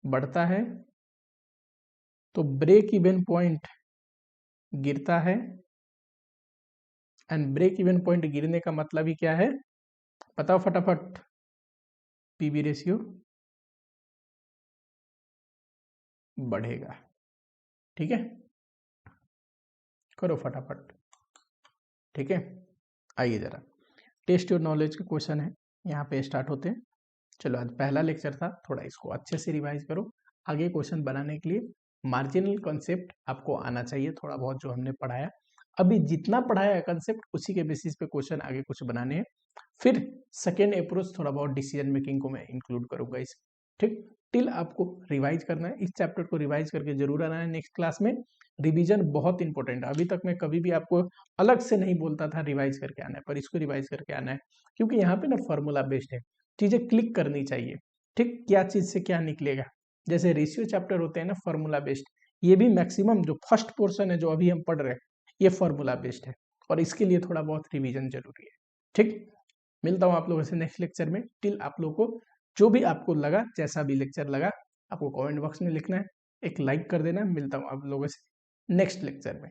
बढ़ता है तो ब्रेक इवन पॉइंट गिरता है। एंड ब्रेक इवन पॉइंट गिरने का मतलब ही क्या है, बताओ फटाफट, पीबी रेशियो बढ़ेगा। ठीक है, करो फटाफट। ठीक है, आइए जरा टेस्ट योर नॉलेज के क्वेश्चन है, यहाँ पे स्टार्ट होते हैं। चलो आज पहला लेक्चर था, थोड़ा इसको अच्छे से रिवाइज करो, आगे क्वेश्चन बनाने के लिए मार्जिनल कॉन्सेप्ट आपको आना चाहिए थोड़ा बहुत, जो हमने पढ़ाया अभी जितना पढ़ाया है कंसेप्ट, उसी के बेसिस पे क्वेश्चन आगे कुछ बनाने हैं। फिर सेकेंड अप्रोच थोड़ा बहुत डिसीजन मेकिंग को मैं इंक्लूड करूंगा इस, ठीक। टिल आपको रिवाइज करना है, इस चैप्टर को रिवाइज करके जरूर आना है नेक्स्ट क्लास में। रिवीजन बहुत इंपॉर्टेंट है, अभी तक मैं कभी भी आपको अलग से नहीं बोलता था रिवाइज करके आना है, पर इसको रिवाइज करके आना है, क्योंकि यहाँ पे ना फॉर्मूला बेस्ड है, चीजें क्लिक करनी चाहिए, ठीक, क्या चीज से क्या निकलेगा। जैसे रेशियो चैप्टर होते हैं ना फॉर्मूला बेस्ड, ये भी मैक्सिमम जो फर्स्ट पोर्शन है जो अभी हम पढ़ रहे हैं ये फॉर्मूला बेस्ड है, और इसके लिए थोड़ा बहुत रिवीजन जरूरी है। ठीक, मिलता हूँ आप लोगों से नेक्स्ट लेक्चर में। टिल आप लोगों को जो भी आपको लगा, जैसा भी लेक्चर लगा, आपको कमेंट बॉक्स में लिखना है, एक लाइक कर देना। मिलता हूँ आप लोगों से नेक्स्ट लेक्चर में।